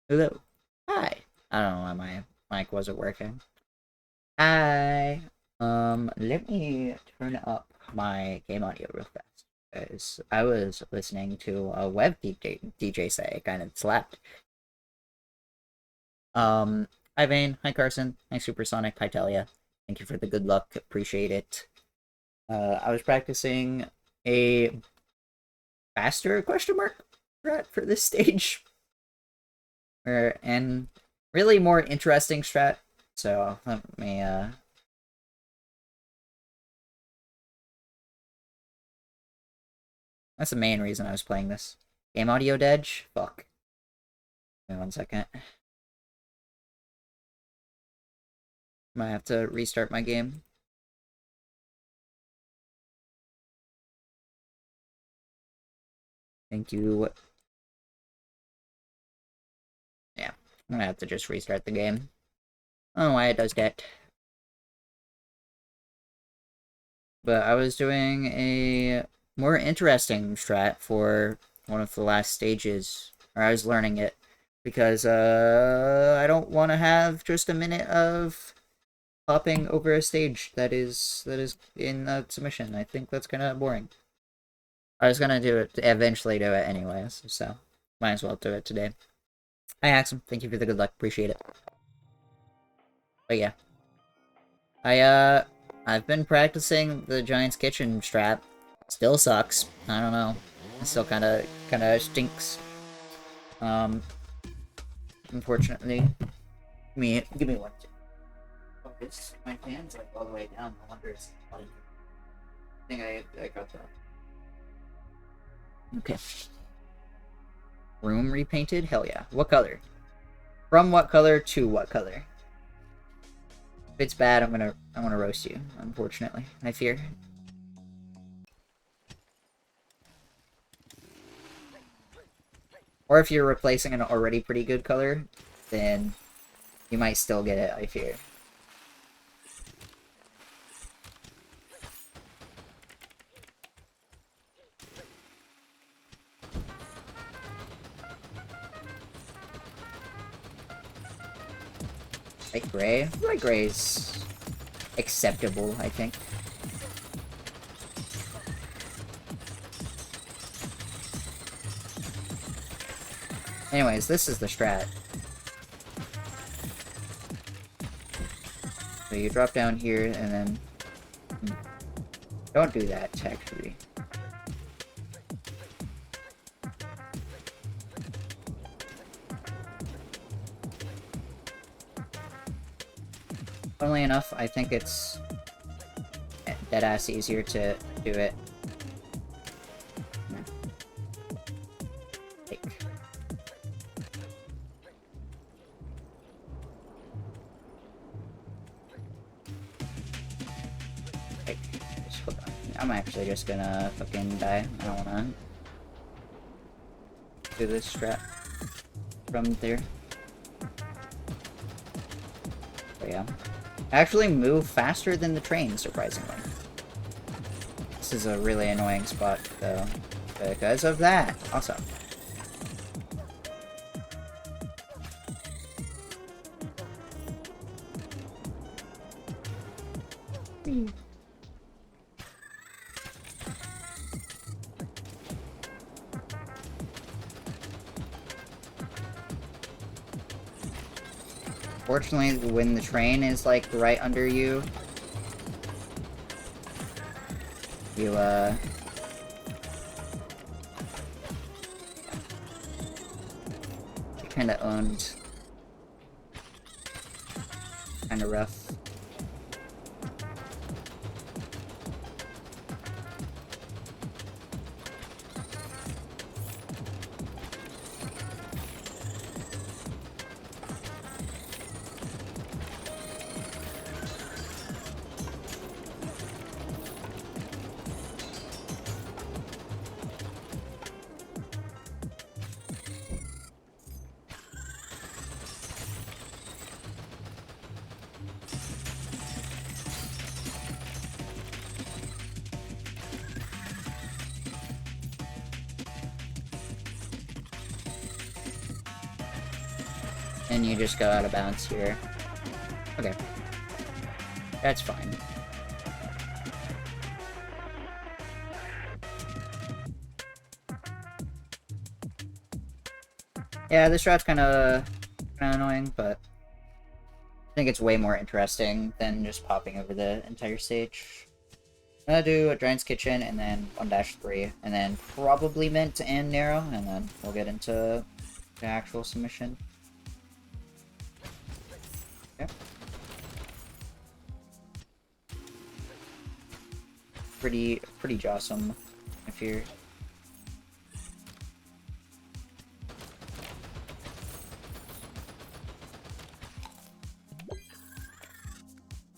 Hello. Hi. I don't know why my mic wasn't working. Hi. Let me turn up my game audio real fast. Because I was listening to a web DJ say it kind of slapped. Hi Vane. Hi Carson. Hi Supersonic. Hi Talia. Thank you for the good luck. Appreciate it. I was practicing a faster question mark strat for this stage. And really more interesting strat. So let me that's the main reason I was playing this. Game audio dead? Fuck. Give me 1 second. Might have to restart my game. Thank you. Yeah, I'm gonna have to just restart the game. I don't know why it does that. But I was doing a more interesting strat for one of the last stages. Or I was learning it. Because I don't want to have just a minute of hopping over a stage that is in a submission. I think that's kind of boring. I was gonna do it eventually do it anyways, so might as well do it today. Hi Axum, thank you for the good luck, appreciate it. But yeah. I've been practicing the Giant's Kitchen strap. Still sucks. I don't know. It still kinda stinks. Um unfortunately. Give me one. Focus. My fan's like all the way down. I wonder if it's I think I got that. Okay. Room repainted? Hell yeah. What color? From what color to what color? If it's bad, I'm gonna roast you, unfortunately. I fear. Or if you're replacing an already pretty good color, then you might still get it, I fear. Like gray? Like gray's acceptable, I think. Anyways, this is the strat. So you drop down here and then... Don't do that, actually. Funnily enough, I think it's deadass easier to do it. Like, just hold on. I'm actually just gonna fucking die. I don't wanna do this strat from there. But yeah. Actually move faster than the train, surprisingly. This is a really annoying spot, though, because of that. Awesome. Fortunately, when the train is, like, right under you, you, you're kinda owned. Kinda rough. and you just go out of bounds here. Okay. That's fine. Yeah, this strat's kind of annoying, but I think it's way more interesting than just popping over the entire stage. I'm gonna do a Giant's Kitchen, and then 1-3, and then probably Mint and Narrow, and then we'll get into the actual submission. Okay. Pretty jawsome, if you're...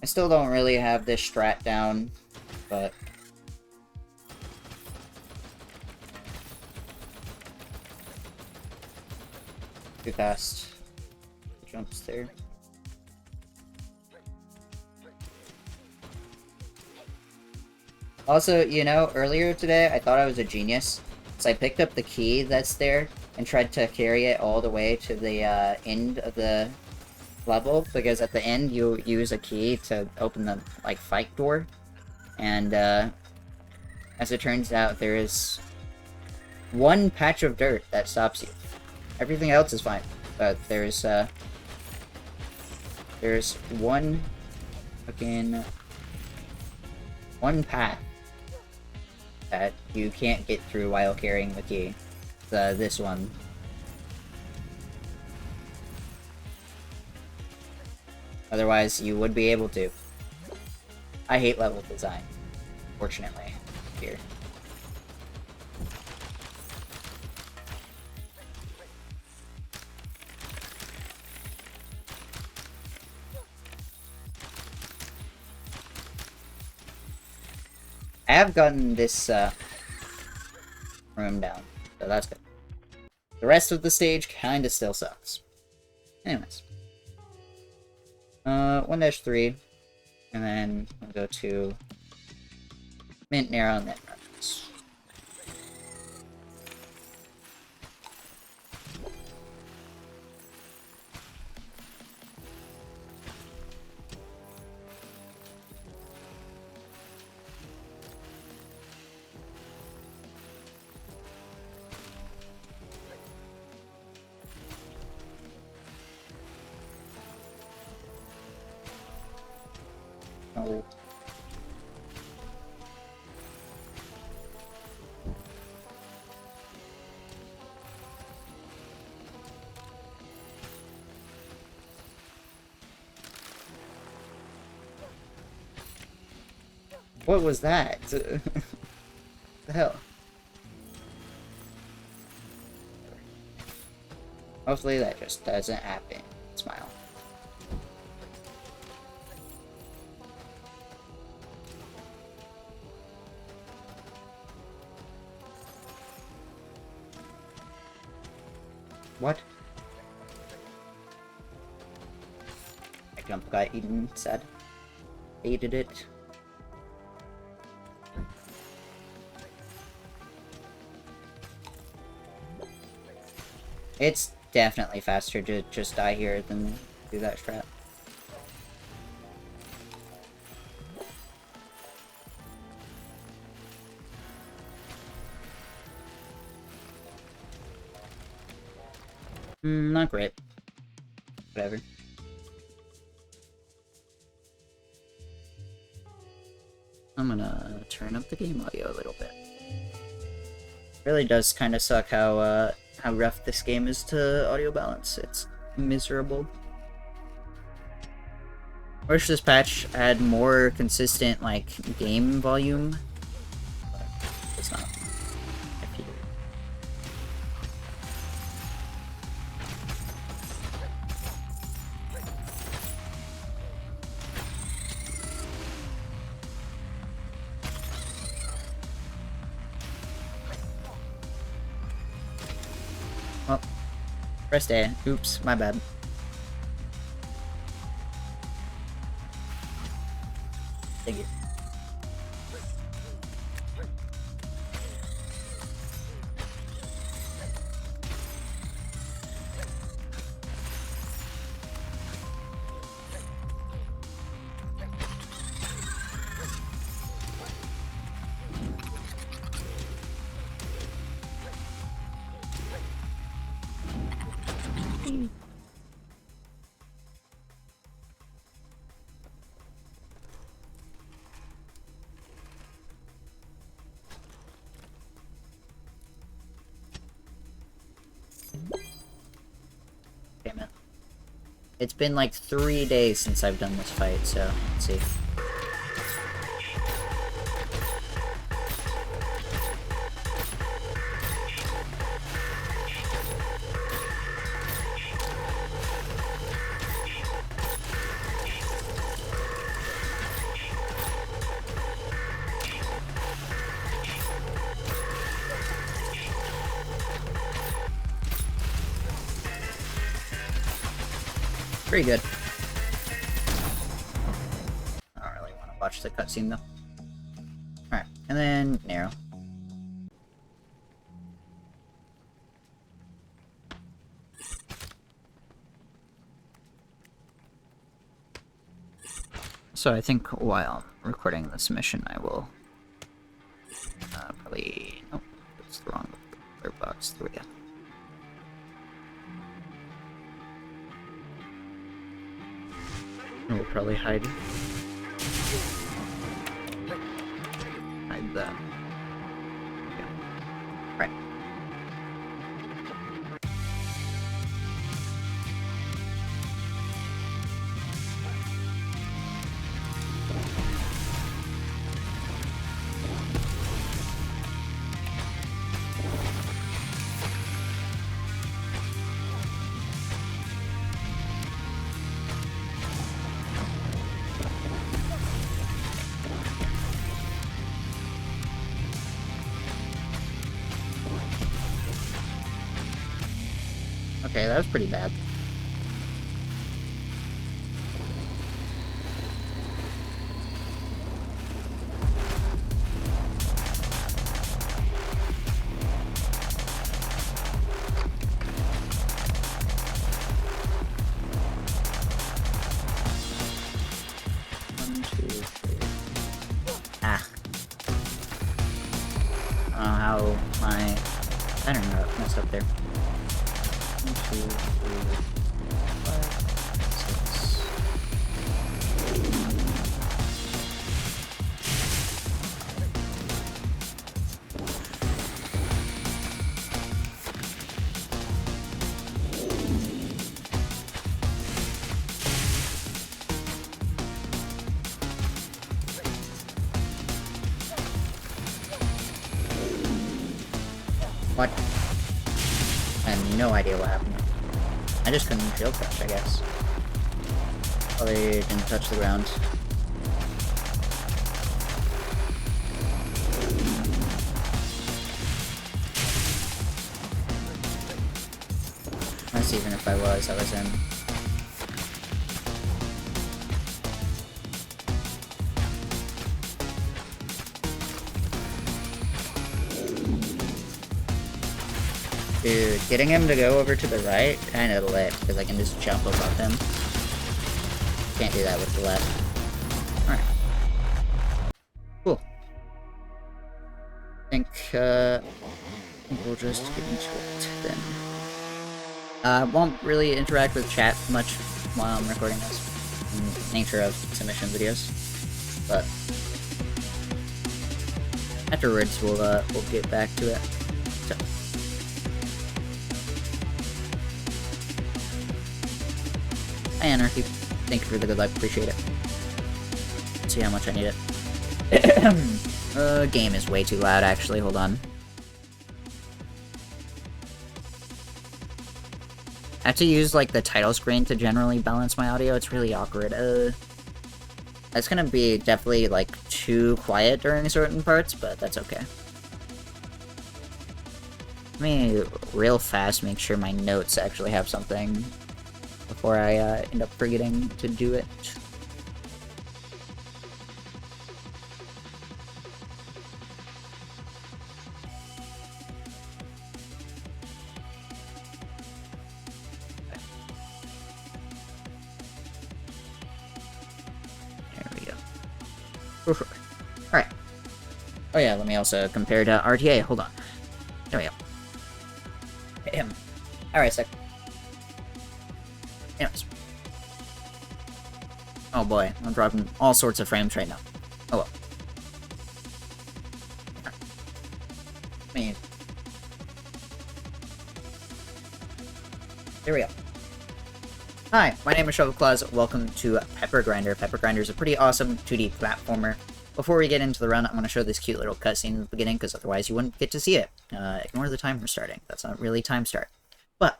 I still don't really have this strat down, but... Too fast. Jumps there. Also, you know, earlier today, I thought I was a genius. So I picked up the key that's there and tried to carry it all the way to the end of the level, because at the end you use a key to open the, like, fight door. And, as it turns out, there is one patch of dirt that stops you. Everything else is fine, but there's one fucking... one path that you can't get through while carrying the key. This one. Otherwise, you would be able to. I hate level design, fortunately, here. I have gotten this room down, so that's good. The rest of the stage kinda still sucks. Anyways. 1-3, and then we'll go to Mint, Narrow, and then Runs. Oh. What was that? What the hell? Hopefully that just doesn't happen. Smile. What? My jump got eaten, said. Hated it. It's definitely faster to just die here than do that strat. Not great. Whatever. I'm gonna turn up the game audio a little bit. Really does kind of suck how rough this game is to audio balance. It's miserable. I wish this patch had more consistent, like, game volume. But it's not. I feel it. Well, press A. Oops, my bad. Thank you. It's been like 3 days since I've done this fight, so let's see. Pretty good. I don't really want to watch the cutscene though. Alright, and then Narrow. So I think while I'm recording this mission, I will probably... Oh, that's the wrong box. There we go. We'll probably hide that. Yeah. Right. Okay, that was pretty bad. One, two, three. Ah. I don't know how my pattern got messed up there. 1, 2, 3, 5, 6. What? I have no idea what happened. I just couldn't shield crush, I guess. Probably didn't touch the ground. Unless even if I was in. Dude, getting him to go over to the right kinda lit, because I can just jump above him. Can't do that with the left. Alright. Cool. I think we'll just get into it then. Won't really interact with chat much while I'm recording this. Nature of submission videos. But afterwards we'll get back to it. So. Hi, Anarchy. Thank you for the good luck. Appreciate it. Let's see how much I need it. Game is way too loud, actually. Hold on. I have to use, like, the title screen to generally balance my audio. It's really awkward. That's gonna be definitely, like, too quiet during certain parts, but that's okay. Let me real fast make sure my notes actually have something before I end up forgetting to do it. There we go. Alright. Oh yeah, let me also compare to RTA. Hold on. There we go. Alright, sec. Anyways. Oh boy, I'm dropping all sorts of frames right now. Oh well. I mean, there we go. Hi, my name is Shovelclaws. Welcome to Pepper Grinder. Pepper Grinder is a pretty awesome 2D platformer. Before we get into the run, I'm going to show this cute little cutscene in the beginning, because otherwise you wouldn't get to see it. Ignore the timer starting. That's not really time start. But,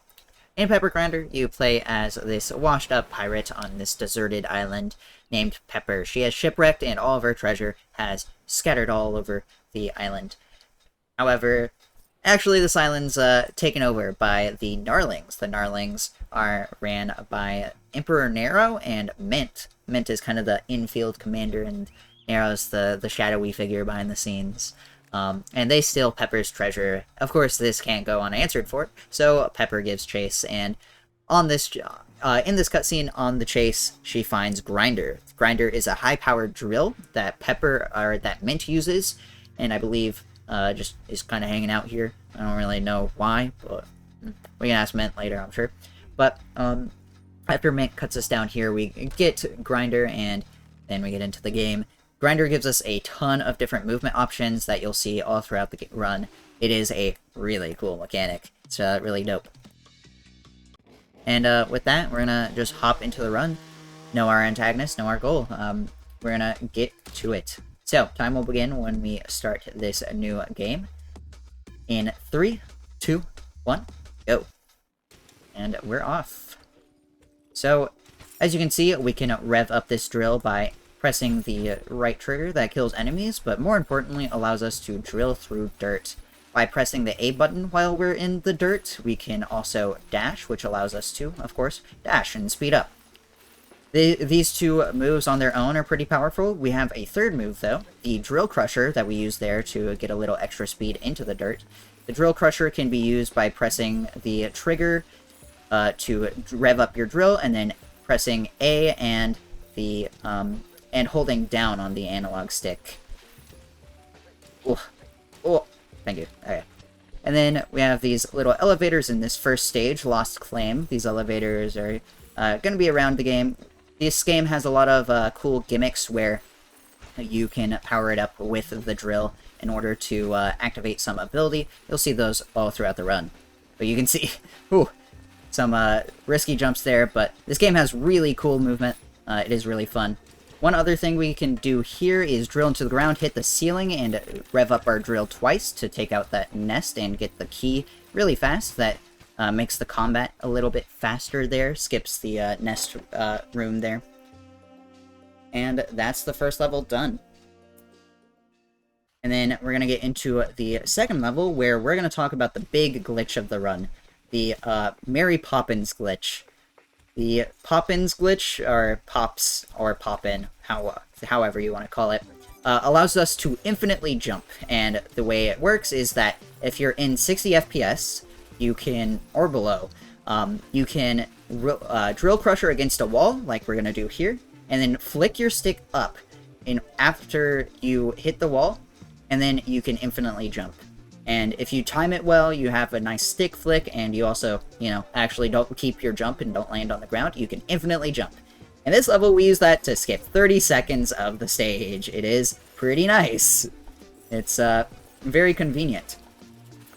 in Pepper Grinder, you play as this washed-up pirate on this deserted island named Pepper. She has shipwrecked, and all of her treasure has scattered all over the island. However, actually, this island's taken over by the Gnarlings. The Gnarlings are ran by Emperor Nero and Mint. Mint is kind of the infield commander, and Nero's the shadowy figure behind the scenes. And they steal Pepper's treasure. Of course, this can't go unanswered for it, so Pepper gives chase, and on this in this cutscene on the chase, she finds Grinder. Grinder is a high-powered drill that that Mint uses, and I believe just is kind of hanging out here. I don't really know why, but we can ask Mint later, I'm sure. But after Mint cuts us down here, we get Grinder, and then we get into the game. Grinder gives us a ton of different movement options that you'll see all throughout the run. It is a really cool mechanic. It's really dope. And with that, we're gonna just hop into the run. Know our antagonist, know our goal. We're gonna get to it. So, time will begin when we start this new game. In 3, 2, 1, go. And we're off. So, as you can see, we can rev up this drill by pressing the right trigger that kills enemies, but more importantly, allows us to drill through dirt. By pressing the A button while we're in the dirt, we can also dash, which allows us to, of course, dash and speed up. These two moves on their own are pretty powerful. We have a third move, though, the Drill Crusher that we use there to get a little extra speed into the dirt. The Drill Crusher can be used by pressing the trigger to rev up your drill, and then pressing A and the and holding down on the analog stick. Oh, thank you. Okay. And then we have these little elevators in this first stage, Lost Claim. These elevators are going to be around the game. This game has a lot of cool gimmicks where you can power it up with the drill in order to activate some ability. You'll see those all throughout the run. But you can see some risky jumps there, but this game has really cool movement. It is really fun. One other thing we can do here is drill into the ground, hit the ceiling, and rev up our drill twice to take out that nest and get the key really fast. That makes the combat a little bit faster there, skips the nest room there. And that's the first level done. And then we're going to get into the second level, where we're going to talk about the big glitch of the run, the Mary Poppins glitch. The Poppins glitch, or Pops, or Poppin, however you want to call it, allows us to infinitely jump. And the way it works is that if you're in 60 FPS, you can, or below, you can Drill Crusher against a wall, like we're going to do here, and then flick your stick up after you hit the wall, and then you can infinitely jump. And if you time it well, you have a nice stick flick, and you also, actually don't keep your jump and don't land on the ground, you can infinitely jump. In this level, we use that to skip 30 seconds of the stage. It is pretty nice. It's very convenient.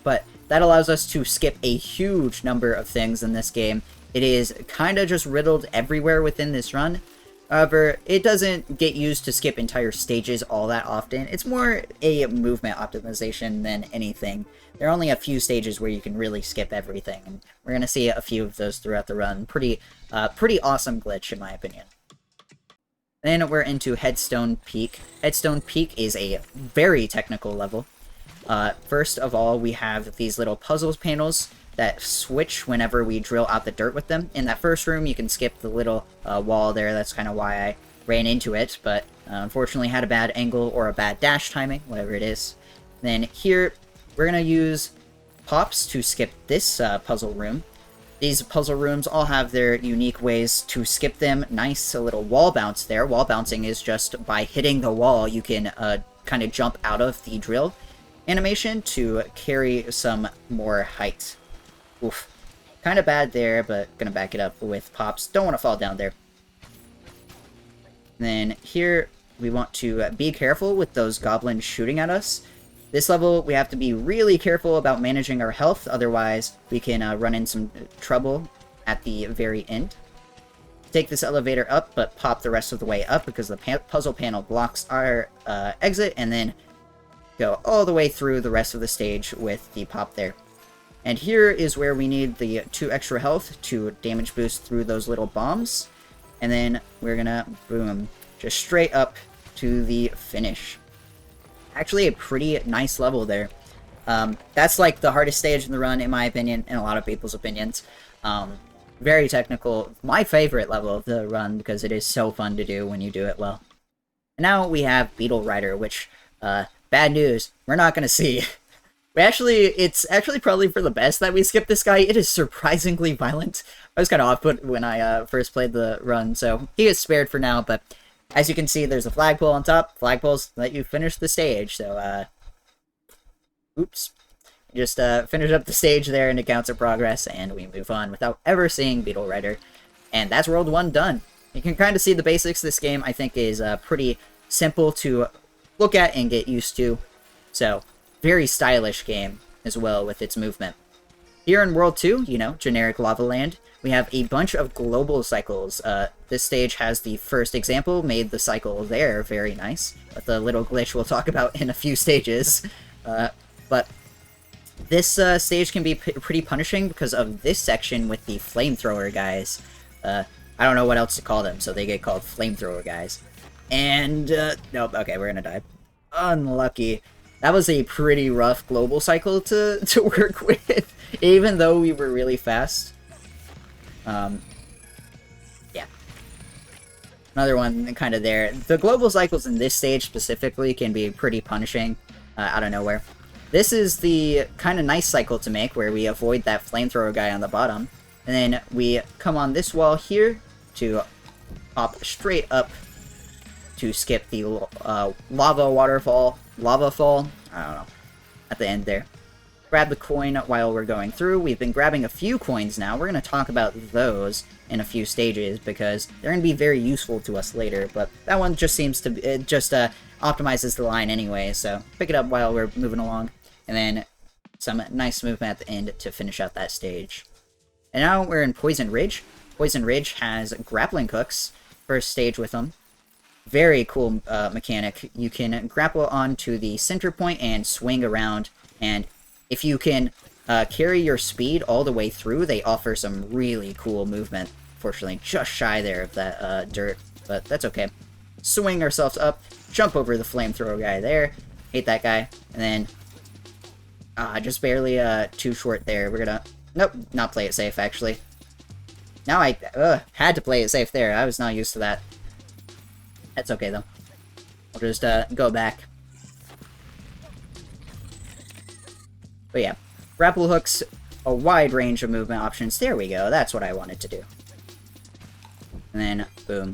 But that allows us to skip a huge number of things in this game. It is kind of just riddled everywhere within this run. However, it doesn't get used to skip entire stages all that often. It's more a movement optimization than anything. There are only a few stages where you can really skip everything, and we're going to see a few of those throughout the run. Pretty awesome glitch, in my opinion. Then we're into Headstone Peak. Headstone Peak is a very technical level. First of all, we have these little puzzles panels that switch whenever we drill out the dirt with them. In that first room, you can skip the little wall there. That's kind of why I ran into it, but unfortunately had a bad angle or a bad dash timing, whatever it is. Then here, we're going to use Pops to skip this puzzle room. These puzzle rooms all have their unique ways to skip them. Nice little wall bounce there. Wall bouncing is just by hitting the wall, you can kind of jump out of the drill animation to carry some more height. Oof. Kind of bad there, but gonna back it up with Pops. Don't want to fall down there. Then here, we want to be careful with those goblins shooting at us. This level, we have to be really careful about managing our health, otherwise we can run in some trouble at the very end. take this elevator up, but pop the rest of the way up because the puzzle panel blocks our exit, and then go all the way through the rest of the stage with the pop there. And here is where we need the 2 extra health to damage boost through those little bombs. And then we're gonna, boom, just straight up to the finish. Actually a pretty nice level there. That's like the hardest stage in the run, in my opinion, and a lot of people's opinions. Very technical. My favorite level of the run because it is so fun to do when you do it well. And now we have Beetle Rider, which, bad news, we're not gonna see. It's actually probably for the best that we skipped this guy. It is surprisingly violent. I was kind of off-put when I first played the run, so he is spared for now, but as you can see, there's a flagpole on top. Flagpoles let you finish the stage, so, oops. Just finish up the stage there, and it counts our progress, and we move on without ever seeing Beetle Rider. And that's World 1 done. You can kind of see the basics. This game, I think, is pretty simple to look at and get used to. So, very stylish game as well with its movement. Here in World 2, you know, generic Lava Land, we have a bunch of global cycles. This stage has the first example, made the cycle there very nice, with a little glitch we'll talk about in a few stages. But this stage can be pretty punishing because of this section with the flamethrower guys. I don't know what else to call them, so they get called flamethrower guys. And, nope, okay, we're gonna die. Unlucky. That was a pretty rough global cycle to work with, even though we were really fast. Yeah. Another one kind of there. The global cycles in this stage specifically can be pretty punishing out of nowhere. This is the kind of nice cycle to make where we avoid that flamethrower guy on the bottom. And then we come on this wall here to hop straight up to skip the lava fall, I don't know, at the end there. Grab the coin while we're going through. We've been grabbing a few coins now. We're going to talk about those in a few stages because they're going to be very useful to us later, but that one just seems to be, it just optimizes the line anyway, so pick it up while we're moving along, and then some nice movement at the end to finish out that stage. And now we're in Poison Ridge. Poison Ridge has grappling hooks, first stage with them. Very cool mechanic. You can grapple onto the center point and swing around, and if you can carry your speed all the way through, they offer some really cool movement. Fortunately, just shy there of that dirt, but that's okay. Swing ourselves up, jump over the flamethrower guy there, hate that guy, and then just barely too short there. We're gonna, nope, not play it safe actually. Now I had to play it safe there. I was not used to that. That's okay, though. I'll just go back. But yeah, grapple hooks, a wide range of movement options. There we go. That's what I wanted to do. And then, boom.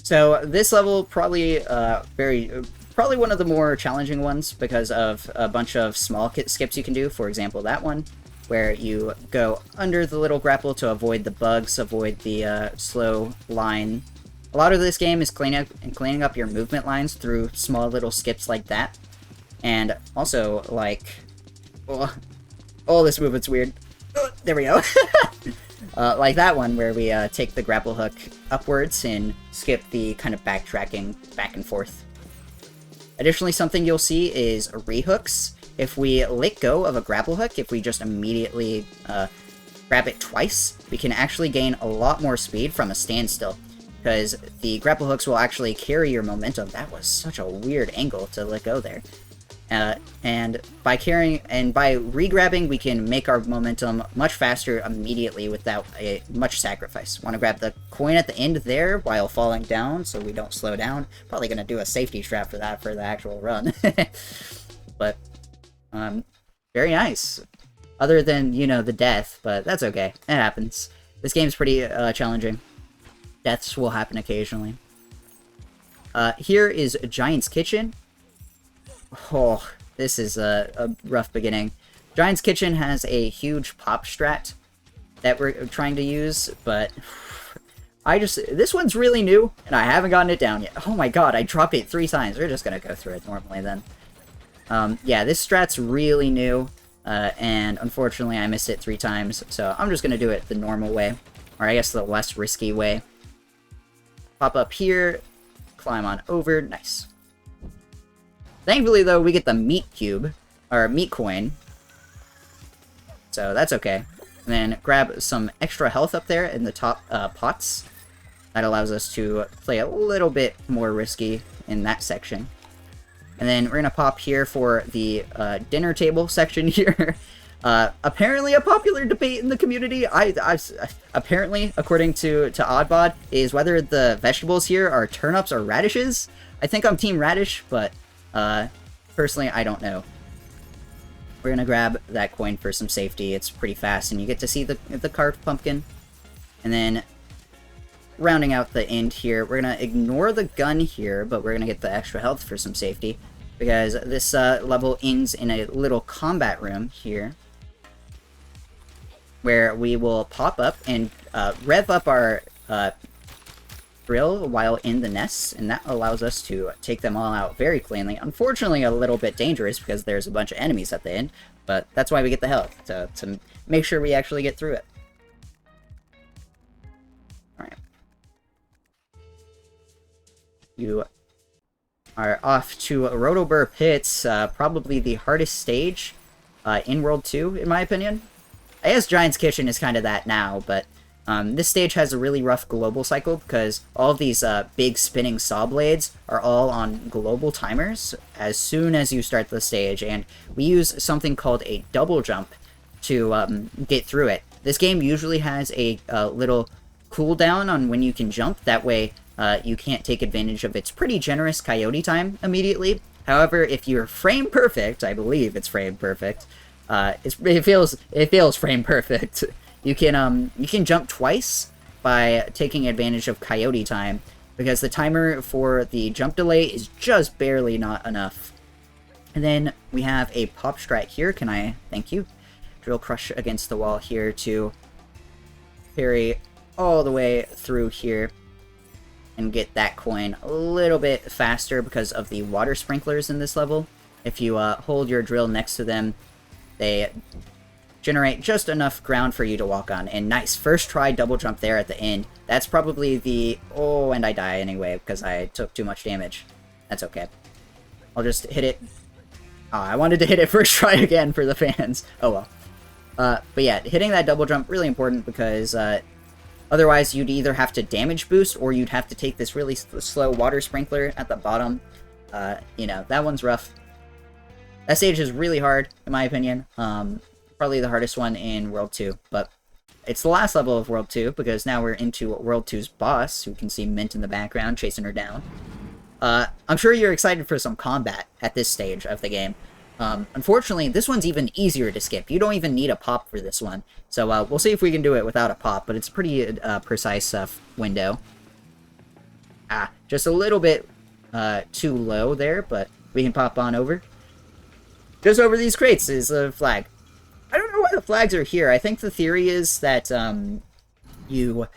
So this level probably probably one of the more challenging ones because of a bunch of small skips you can do. For example, that one, where you go under the little grapple to avoid the bugs, avoid the slow line. A lot of this game is cleaning up your movement lines through small little skips like that. And also, like, oh, this movement's weird. There we go. Like that one where we take the grapple hook upwards and skip the kind of backtracking back and forth. Additionally, something you'll see is rehooks. If we let go of a grapple hook, if we just immediately grab it twice, we can actually gain a lot more speed from a standstill. Because the grapple hooks will actually carry your momentum. That was such a weird angle to let go there. And by re-grabbing, we can make our momentum much faster immediately without much sacrifice. Want to grab the coin at the end there while falling down so we don't slow down. Probably going to do a safety strap for that for the actual run. But, very nice. Other than, you know, the death, but that's okay. It happens. This game's pretty challenging. Deaths will happen occasionally. Here is Giant's Kitchen. Oh, this is a rough beginning. Giant's Kitchen has a huge pop strat that we're trying to use, but this one's really new, and I haven't gotten it down yet. Oh my god, I dropped it 3 times. We're just gonna go through it normally then. Yeah, this strat's really new, and unfortunately I missed it 3 times, so I'm just gonna do it the normal way. Or I guess the less risky way. Pop up here, climb on over, nice. Thankfully, though, we get the meat cube, or meat coin. So that's okay. And then grab some extra health up there in the top pots. That allows us to play a little bit more risky in that section. And then we're going to pop here for the dinner table section here. Apparently a popular debate in the community, apparently, according to Oddbod, is whether the vegetables here are turnips or radishes. I think I'm Team Radish, but personally, I don't know. We're going to grab that coin for some safety. It's pretty fast, and you get to see the carved pumpkin. And then, rounding out the end here, we're going to ignore the gun here, but we're going to get the extra health for some safety. Because this level ends in a little combat room here, where we will pop up and rev up our drill while in the nests, and that allows us to take them all out very cleanly. Unfortunately, a little bit dangerous because there's a bunch of enemies at the end, but that's why we get the health, to make sure we actually get through it. Alright. You are off to Rotobur Pits, probably the hardest stage in World 2, in my opinion. I guess Giant's Kitchen is kind of that now, but this stage has a really rough global cycle because all of these big spinning saw blades are all on global timers as soon as you start the stage, and we use something called a double jump to get through it. This game usually has a little cooldown on when you can jump, that way you can't take advantage of its pretty generous coyote time immediately. However, if you're frame perfect, I believe it's frame perfect, it feels frame perfect. You can jump twice by taking advantage of coyote time, because the timer for the jump delay is just barely not enough. And then we have a pop strat here. Can I? Thank you. Drill crush against the wall here to parry all the way through here and get that coin a little bit faster because of the water sprinklers in this level. If you hold your drill next to them, they generate just enough ground for you to walk on. And nice, first try double jump there at the end. That's probably the... Oh, and I die anyway because I took too much damage. That's okay. I'll just hit it. Oh, I wanted to hit it first try again for the fans. Oh well. But yeah, hitting that double jump, really important because otherwise you'd either have to damage boost or you'd have to take this really slow water sprinkler at the bottom. You know, that one's rough. That stage is really hard, in my opinion. Probably the hardest one in World 2, but it's the last level of World 2, because now we're into World 2's boss, who can see Mint in the background chasing her down. I'm sure you're excited for some combat at this stage of the game. Unfortunately, this one's even easier to skip. You don't even need a pop for this one. So we'll see if we can do it without a pop, but it's a pretty precise window. Just a little bit too low there, but we can pop on over. Just over these crates is a flag. I don't know why the flags are here. I think the theory is that you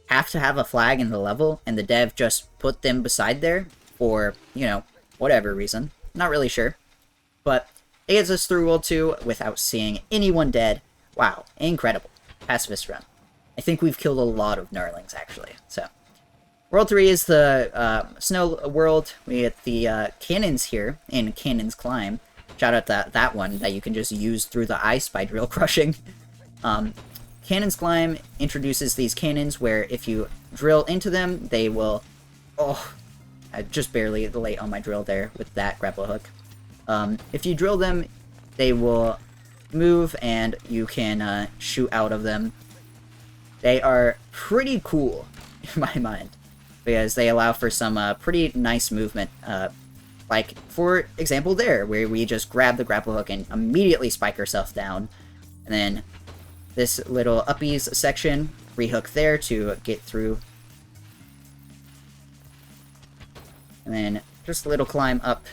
have to have a flag in the level, and the dev just put them beside there for, you know, whatever reason. Not really sure. But it gets us through World 2 without seeing anyone dead. Wow, incredible. Pacifist run. I think we've killed a lot of Gnarlings, actually. So, World 3 is the snow world. We get the cannons here in Cannon's Climb. Shout out that one that you can just use through the ice by drill crushing. Cannon's Climb introduces these cannons where if you drill into them, they will... Oh, I just barely late on my drill there with that grapple hook. If you drill them, they will move and you can shoot out of them. They are pretty cool, in my mind, because they allow for some pretty nice movement. Like, for example there, where we just grab the grapple hook and immediately spike ourselves down. And then this little uppies section, rehook there to get through. And then just a little climb up.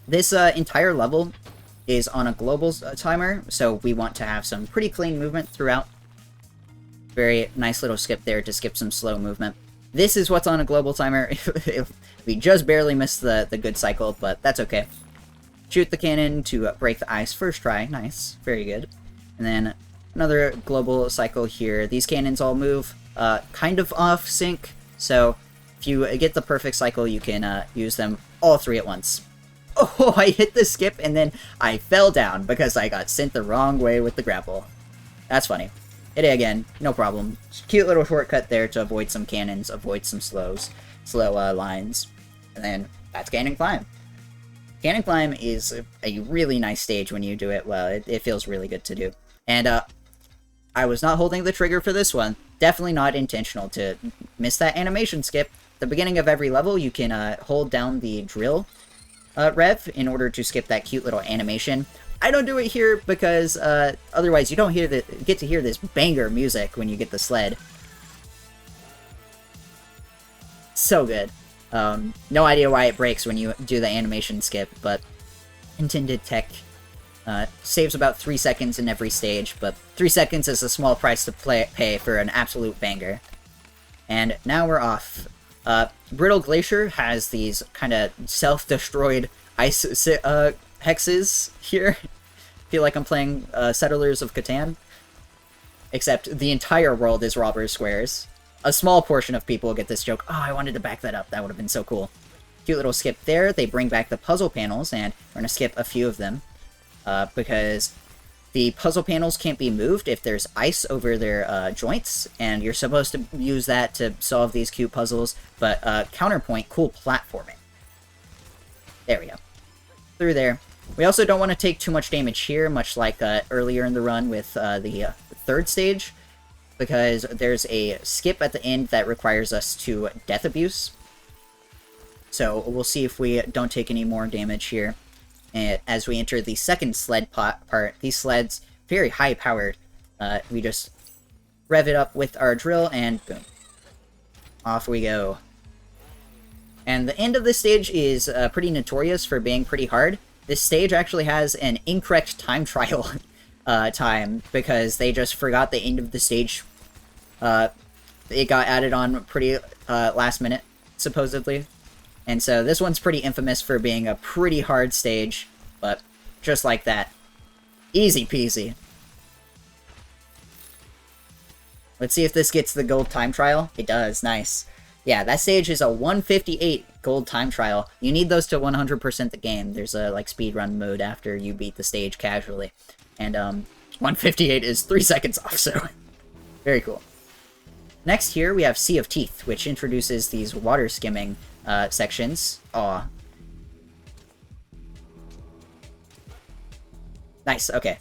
This entire level is on a global timer, so we want to have some pretty clean movement throughout. Very nice little skip there to skip some slow movement. This is what's on a global timer. We just barely missed the good cycle, but that's okay. Shoot the cannon to break the ice first try. Nice. Very good. And then another global cycle here. These cannons all move kind of off sync, so if you get the perfect cycle, you can use them all three at once. Oh, I hit the skip and then I fell down because I got sent the wrong way with the grapple. That's funny. Hit it again, no problem. Cute little shortcut there to avoid some cannons, avoid some slow lines. And then that's Cannon Climb. Cannon Climb is a really nice stage when you do it well. It feels really good to do. And I was not holding the trigger for this one. Definitely not intentional to miss that animation skip. At the beginning of every level, you can hold down the drill rev in order to skip that cute little animation. I don't do it here because otherwise you don't get to hear this banger music when you get the sled. So good. No idea why it breaks when you do the animation skip, but intended tech saves about 3 seconds in every stage, but 3 seconds is a small price to pay for an absolute banger. And now we're off. Brittle Glacier has these kind of self-destroyed ice hexes here. Feel like I'm playing Settlers of Catan. Except the entire world is Robbers Squares. A small portion of people get this joke. Oh, I wanted to back that up. That would have been so cool. Cute little skip there. They bring back the puzzle panels, and we're going to skip a few of them. Because the puzzle panels can't be moved if there's ice over their joints, and you're supposed to use that to solve these cute puzzles, but counterpoint, cool platforming. There we go. Through there. We also don't want to take too much damage here, much like earlier in the run with the third stage, because there's a skip at the end that requires us to Death Abuse. So we'll see if we don't take any more damage here. And as we enter the second sled part, these sleds, very high-powered. We just rev it up with our drill, and boom. Off we go. And the end of this stage is pretty notorious for being pretty hard. This stage actually has an incorrect time trial time, because they just forgot the end of the stage. It got added on pretty last minute, supposedly. And so this one's pretty infamous for being a pretty hard stage, but just like that. Easy peasy. Let's see if this gets the gold time trial. It does, nice. Yeah, that stage is a 158 gold time trial. You need those to 100% the game. There's a like speedrun mode after you beat the stage casually. And 158 is 3 seconds off, so very cool. Next here we have Sea of Teeth, which introduces these water skimming sections. Aw. Nice, okay.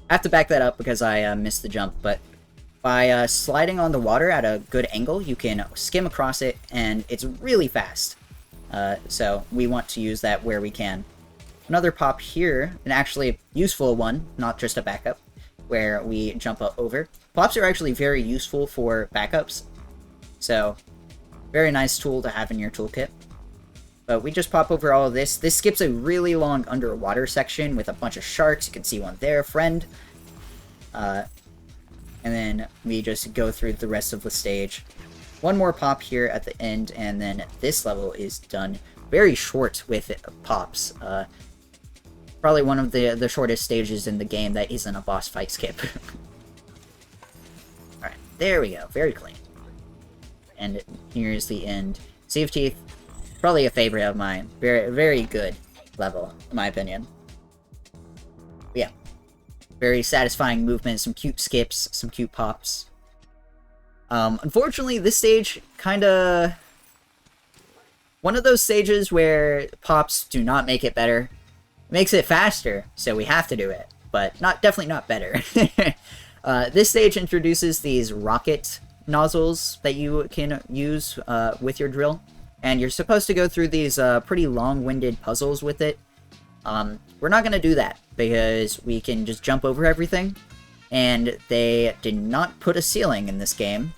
I have to back that up because I missed the jump, but by sliding on the water at a good angle, you can skim across it, and it's really fast. So we want to use that where we can. Another pop here, an actually useful one, not just a backup, where we jump over. Pops are actually very useful for backups, so very nice tool to have in your toolkit. But we just pop over all of this. This skips a really long underwater section with a bunch of sharks. You can see one there, friend. And then we just go through the rest of the stage. One more pop here at the end, and then this level is done. Very short with pops. Probably one of the shortest stages in the game that isn't a boss fight skip. Alright, there we go. Very clean. And here's the end. Sea of Teeth, probably a favorite of mine. Very, very good level, in my opinion. But yeah. Very satisfying movement, some cute skips, some cute pops. Unfortunately, this stage kinda... one of those stages where pops do not make it better. It makes it faster, so we have to do it, but definitely not better. This stage introduces these rocket nozzles that you can use with your drill, and you're supposed to go through these pretty long-winded puzzles with it. We're not going to do that, because we can just jump over everything, and they did not put a ceiling in this game,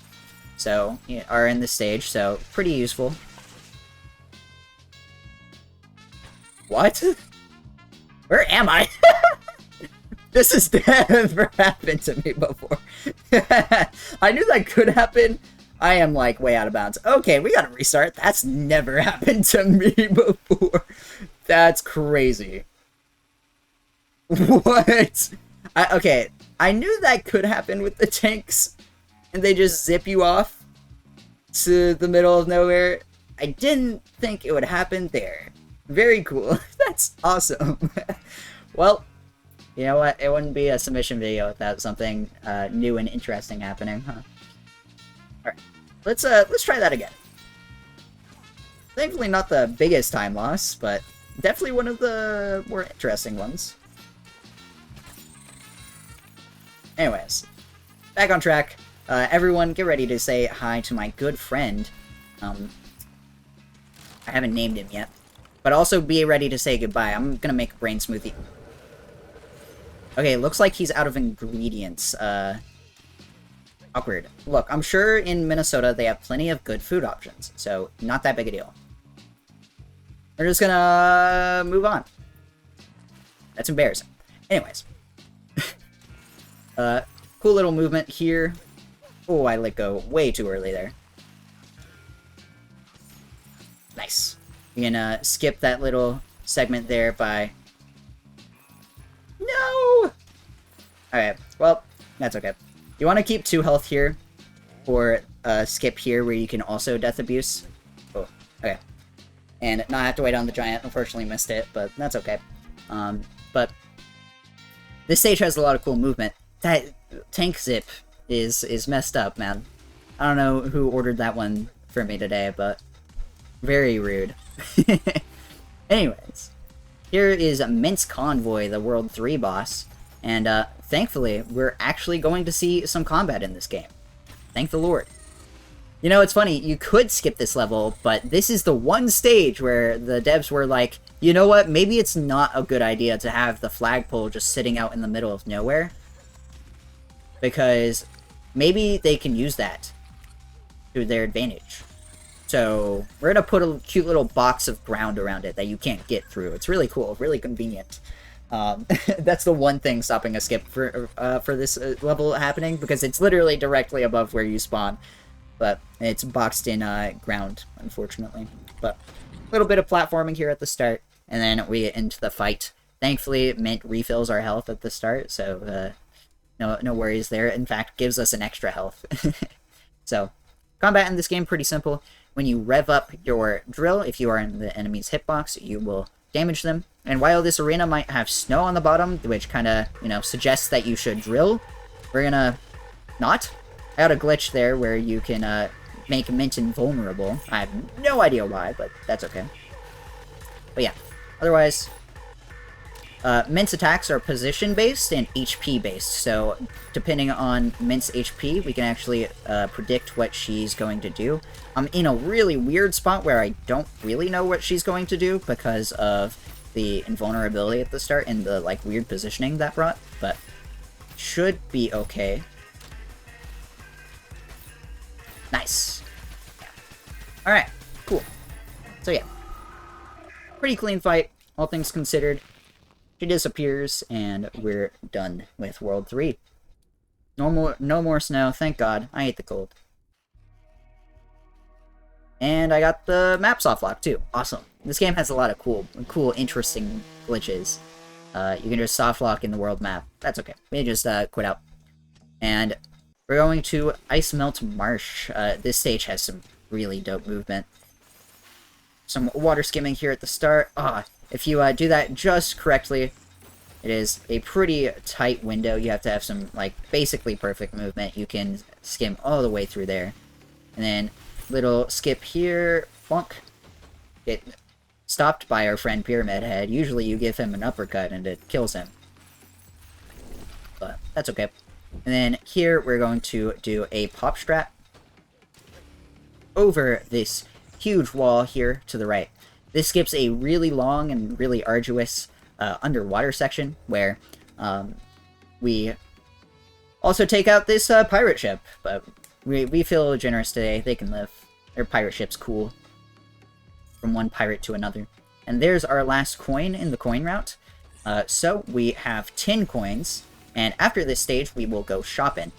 so, or in this stage, so pretty useful. What? Where am I? This has never happened to me before. I knew that could happen. I am, like, way out of bounds. Okay, we gotta restart. That's never happened to me before. That's crazy. What? Okay, I knew that could happen with the tanks, and they just zip you off to the middle of nowhere. I didn't think it would happen there. Very cool. That's awesome. Well, you know what? It wouldn't be a submission video without something new and interesting happening, huh? Alright, let's try that again. Thankfully not the biggest time loss, but definitely one of the more interesting ones. Anyways, back on track. Everyone get ready to say hi to my good friend. I haven't named him yet. But also be ready to say goodbye. I'm gonna make a brain smoothie. Okay, looks like he's out of ingredients. Awkward. Look, I'm sure in Minnesota they have plenty of good food options, so not that big a deal. We're just gonna move on. That's embarrassing. Anyways. Cool little movement here. Oh, I let go way too early there. Nice. You can skip that little segment there by... No! Alright, well, that's okay. You want to keep 2 health here, or skip here where you can also death abuse. Oh, okay. And not have to wait on the giant. Unfortunately missed it, but that's okay. But this stage has a lot of cool movement. That tank zip is messed up, man. I don't know who ordered that one for me today, but very rude. Anyways, here is Mint's Convoy, the World 3 boss, and thankfully, we're actually going to see some combat in this game. Thank the Lord. You know, it's funny, you could skip this level, but this is the one stage where the devs were like, you know what, maybe it's not a good idea to have the flagpole just sitting out in the middle of nowhere, because maybe they can use that to their advantage. So, we're gonna put a cute little box of ground around it that you can't get through. It's really cool, really convenient. That's the one thing stopping a skip for this level happening, because it's literally directly above where you spawn. But it's boxed in ground, unfortunately. But a little bit of platforming here at the start, and then we get into the fight. Thankfully, Mint refills our health at the start, so no worries there. In fact, gives us an extra health. So, combat in this game pretty simple. When you rev up your drill, if you are in the enemy's hitbox, you will damage them. And while this arena might have snow on the bottom, which kind of, suggests that you should drill, we're gonna not. I got a glitch there where you can make Mint invulnerable. I have no idea why, but that's okay. But yeah, otherwise, Mint's attacks are position-based and HP-based, so depending on Mint's HP, we can actually predict what she's going to do. I'm in a really weird spot where I don't really know what she's going to do because of the invulnerability at the start and the, weird positioning that brought, but should be okay. Nice. Yeah. Alright, cool. So yeah, pretty clean fight, all things considered. She disappears, and we're done with World 3. No more snow, thank God. I hate the cold. And I got the map softlock, too. Awesome. This game has a lot of cool, interesting glitches. You can just softlock in the world map. That's okay. We just quit out. And we're going to Ice Melt Marsh. This stage has some really dope movement. Some water skimming here at the start. If you do that just correctly, it is a pretty tight window. You have to have some, basically perfect movement. You can skim all the way through there. And then, little skip here, bonk. Get stopped by our friend Pyramid Head. Usually you give him an uppercut and it kills him. But, that's okay. And then, here, we're going to do a pop strat over this huge wall here to the right. This skips a really long and really arduous underwater section where we also take out this pirate ship. But we feel generous today. They can live. Their pirate ship's cool. From one pirate to another. And there's our last coin in the coin route. So we have 10 coins. And after this stage, we will go shopping.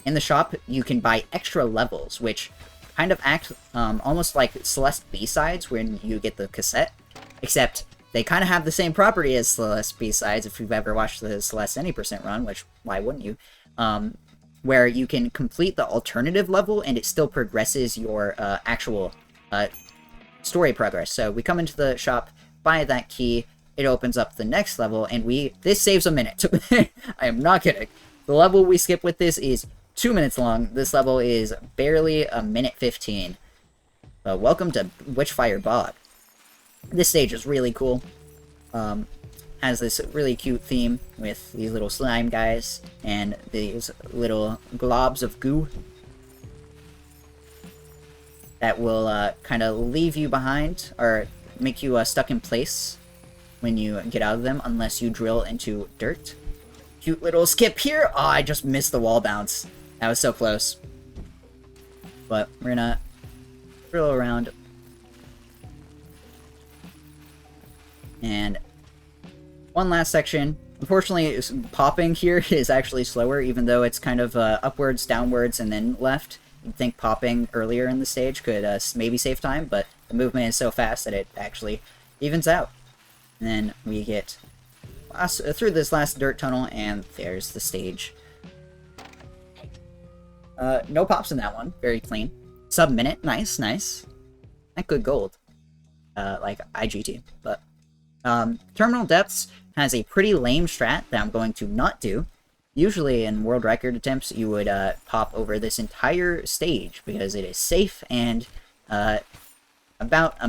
In the shop, you can buy extra levels, which kind of act almost like Celeste B-Sides when you get the cassette, except they kind of have the same property as Celeste B-Sides, if you've ever watched the Celeste Any Percent run, which, why wouldn't you? Where you can complete the alternative level, and it still progresses your actual story progress. So we come into the shop, buy that key, it opens up the next level, and this saves a minute. I am not kidding. The level we skip with this is 2 minutes long. This level is barely a minute 15. Welcome to Witchfire Bog. This stage is really cool. Has this really cute theme with these little slime guys and these little globs of goo that will kind of leave you behind or make you stuck in place when you get out of them, unless you drill into dirt. Cute little skip here. Oh, I just missed the wall bounce. That was so close. But we're gonna drill around. And one last section. Unfortunately, popping here is actually slower, even though it's kind of upwards, downwards, and then left. You'd think popping earlier in the stage could maybe save time, but the movement is so fast that it actually evens out. And then we get through this last dirt tunnel, and there's the stage. No pops in that one. Very clean. Sub-minute. Nice, nice. Not good gold. Like IGT. But, Terminal Depths has a pretty lame strat that I'm going to not do. Usually in world record attempts, you would pop over this entire stage because it is safe and about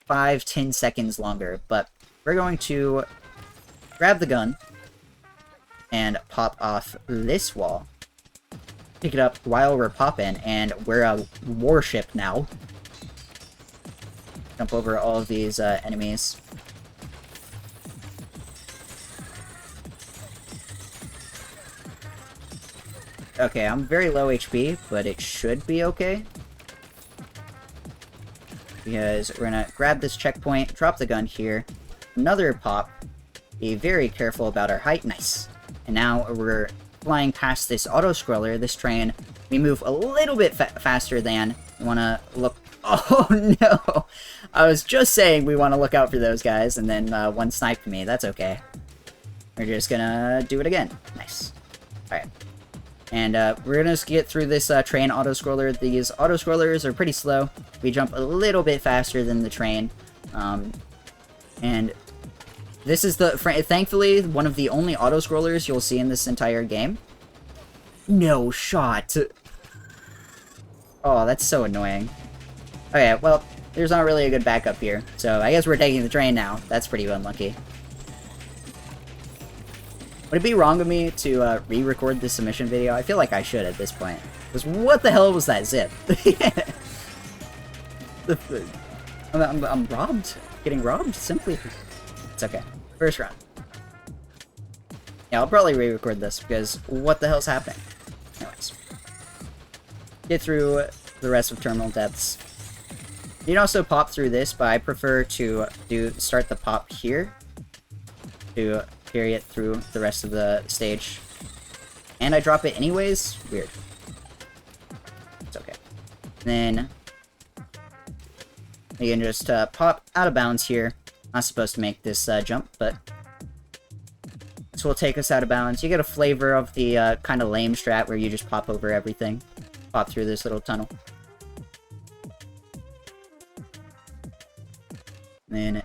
5-10 seconds longer. But we're going to grab the gun and pop off this wall. Pick it up while we're popping, and we're a warship now. Jump over all of these enemies. Okay, I'm very low HP, but it should be okay. Because we're gonna grab this checkpoint, drop the gun here, another pop, be very careful about our height, nice. And now we're flying past this auto-scroller, this train. We move a little bit faster than we wanna look. Oh no! I was just saying we want to look out for those guys, and then one sniped me. That's okay. We're just gonna do it again. Nice. Alright. And we're gonna get through this train auto-scroller. These auto-scrollers are pretty slow. We jump a little bit faster than the train. And this is thankfully, one of the only auto-scrollers you'll see in this entire game. No shot! Oh, that's so annoying. Okay, well, there's not really a good backup here, so I guess we're taking the train now. That's pretty unlucky. Would it be wrong of me to re-record this submission video? I feel like I should at this point. Because what the hell was that zip? I'm robbed. Getting robbed? Simply. It's okay. First round. Yeah, I'll probably re-record this, because what the hell's happening? Anyways. Get through the rest of Terminal Depths. You can also pop through this, but I prefer to start the pop here to carry it through the rest of the stage. And I drop it anyways? Weird. It's okay. Then you can just pop out of bounds here. Not supposed to make this jump, but this will take us out of bounds. You get a flavor of the kind of lame strat where you just pop over everything. Pop through this little tunnel. Then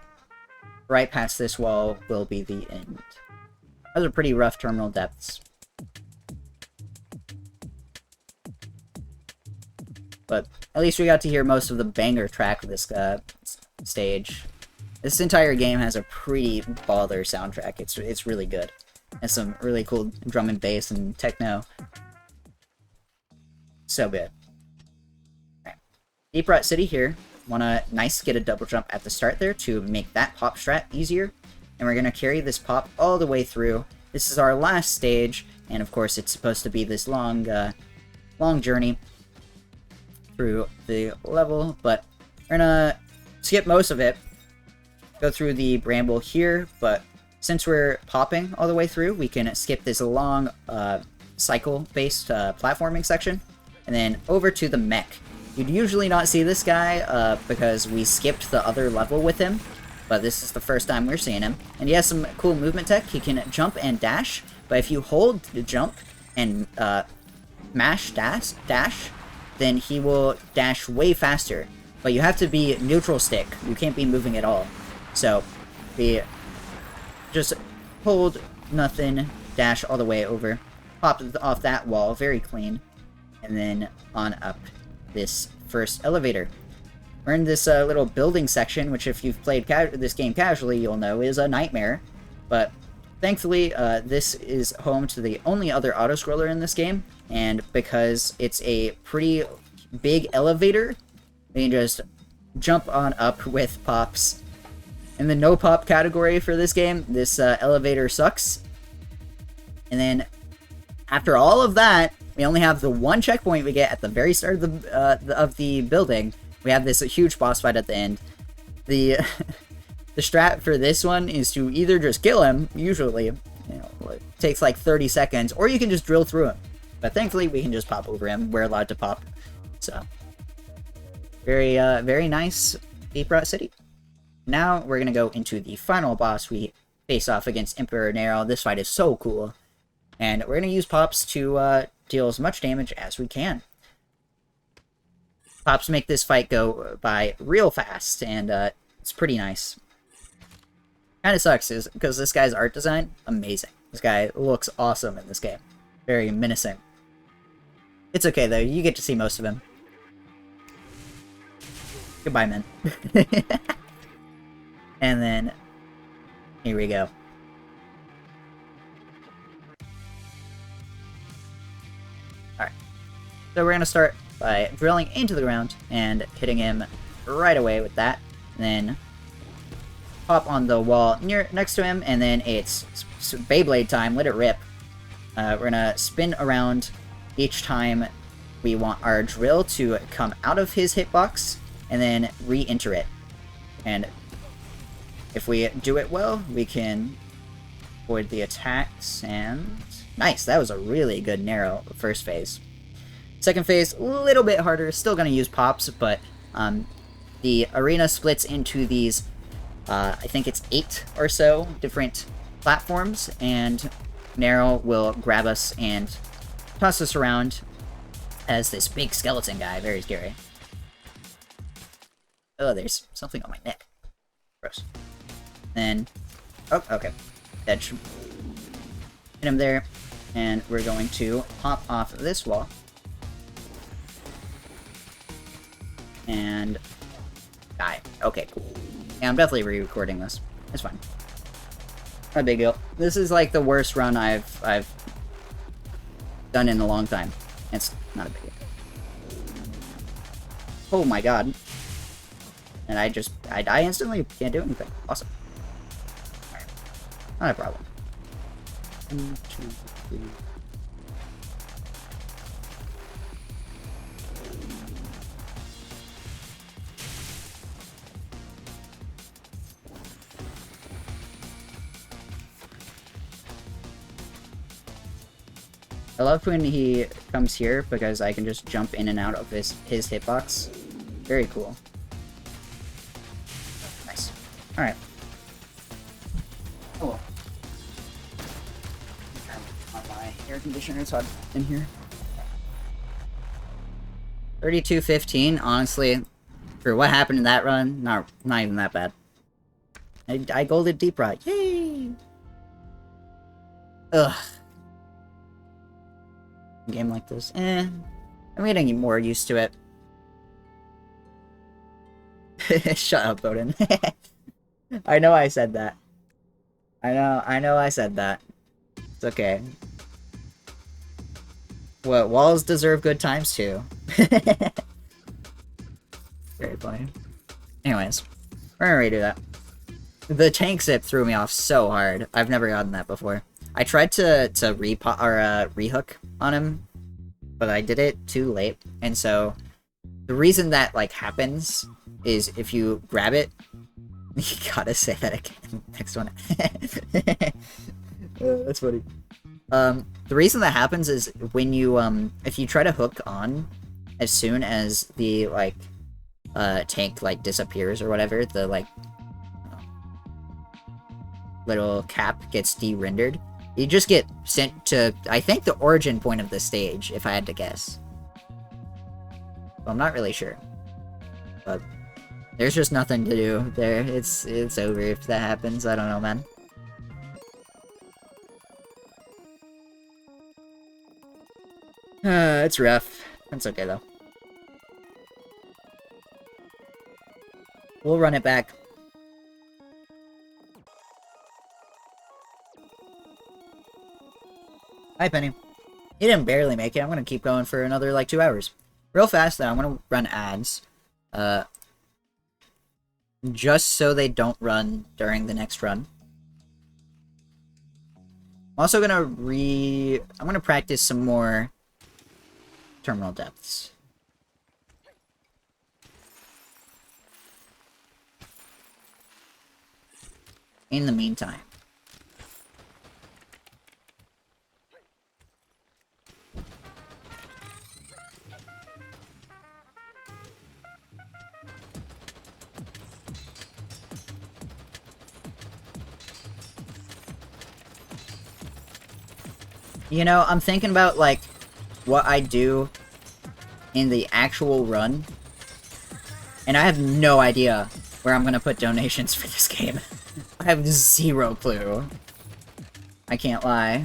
right past this wall will be the end. Those are pretty rough Terminal Depths. But at least we got to hear most of the banger track of this stage. This entire game has a pretty baller soundtrack. It's really good. And some really cool drum and bass and techno. So good. Alright. Deep Rot City here. Wanna get a double jump at the start there to make that pop strat easier. And we're gonna carry this pop all the way through. This is our last stage, and of course it's supposed to be this long journey through the level, but we're gonna skip most of it. Go through the bramble here, but since we're popping all the way through, we can skip this long cycle-based platforming section, and then over to the mech. You'd usually not see this guy because we skipped the other level with him, but this is the first time we're seeing him. And he has some cool movement tech. He can jump and dash, but if you hold the jump and mash dash, then he will dash way faster. But you have to be neutral stick. You can't be moving at all. So, just hold nothing, dash all the way over, pop off that wall, very clean, and then on up this first elevator. We're in this little building section, which if you've played this game casually, you'll know is a nightmare. But thankfully, this is home to the only other auto-scroller in this game, and because it's a pretty big elevator, you can just jump on up with pops. In the no pop category for this game, this elevator sucks. And then after all of that, we only have the one checkpoint we get at the very start of the building. We have this huge boss fight at the end. The the strat for this one is to either just kill him, usually, it takes like 30 seconds, or you can just drill through him. But thankfully, we can just pop over him. We're allowed to pop. So, very nice Deep Rot City. Now, we're going to go into the final boss. We face off against Emperor Nero. This fight is so cool. And we're going to use pops to deal as much damage as we can. Pops make this fight go by real fast, and it's pretty nice. Kind of sucks because this guy's art design, amazing. This guy looks awesome in this game. Very menacing. It's okay, though. You get to see most of him. Goodbye, men. And then, here we go. Alright. So we're going to start by drilling into the ground and hitting him right away with that. And then pop on the wall next to him, and then it's Beyblade time. Let it rip. We're going to spin around each time we want our drill to come out of his hitbox, and then re-enter it. And if we do it well, we can avoid the attacks, and nice, that was a really good narrow first phase. Second phase, a little bit harder, still going to use pops, but the arena splits into these, I think it's 8 or so different platforms, and Nero will grab us and toss us around as this big skeleton guy, very scary. Oh, there's something on my neck. Gross. Then, oh, okay. Dead. Hit him there, and we're going to pop off this wall. And die. Okay, cool. Yeah, I'm definitely re-recording this. It's fine. Not a big deal. This is like the worst run I've done in a long time. It's not a big deal. Oh my god. And I die instantly? Can't do anything. Awesome. Alright. Not a problem. 1, 2, 3. I love when he comes here because I can just jump in and out of his hitbox. Very cool. Nice. Alright. Cool. On my air conditioner, it's hot in here. 32-15, honestly, for what happened in that run, not even that bad. I golded Deep Rot. Yay! Ugh. A game like this, I'm getting more used to it. Shut up, Odin. I know I said that. I know I said that. It's okay. What, walls deserve good times too. Very funny. Anyways, we're gonna redo that. The tank zip threw me off so hard. I've never gotten that before. I tried to rehook on him, but I did it too late. And so the reason that like happens is if you grab it, you gotta say that again. Next one. That's funny. The reason that happens is when you if you try to hook on as soon as the like tank like disappears or whatever, the like little cap gets de-rendered. You just get sent to, I think, the origin point of the stage, if I had to guess. Well, I'm not really sure. But there's just nothing to do there. It's over if that happens. I don't know, man. It's rough. That's okay, though. We'll run it back. Hi, Penny. You didn't barely make it. I'm gonna keep going for another, like, 2 hours. Real fast, though, I'm gonna run ads. Just so they don't run during the next run. I'm also gonna I'm gonna practice some more terminal depths. In the meantime. You know, I'm thinking about, like, what I do in the actual run. And I have no idea where I'm gonna put donations for this game. I have zero clue. I can't lie.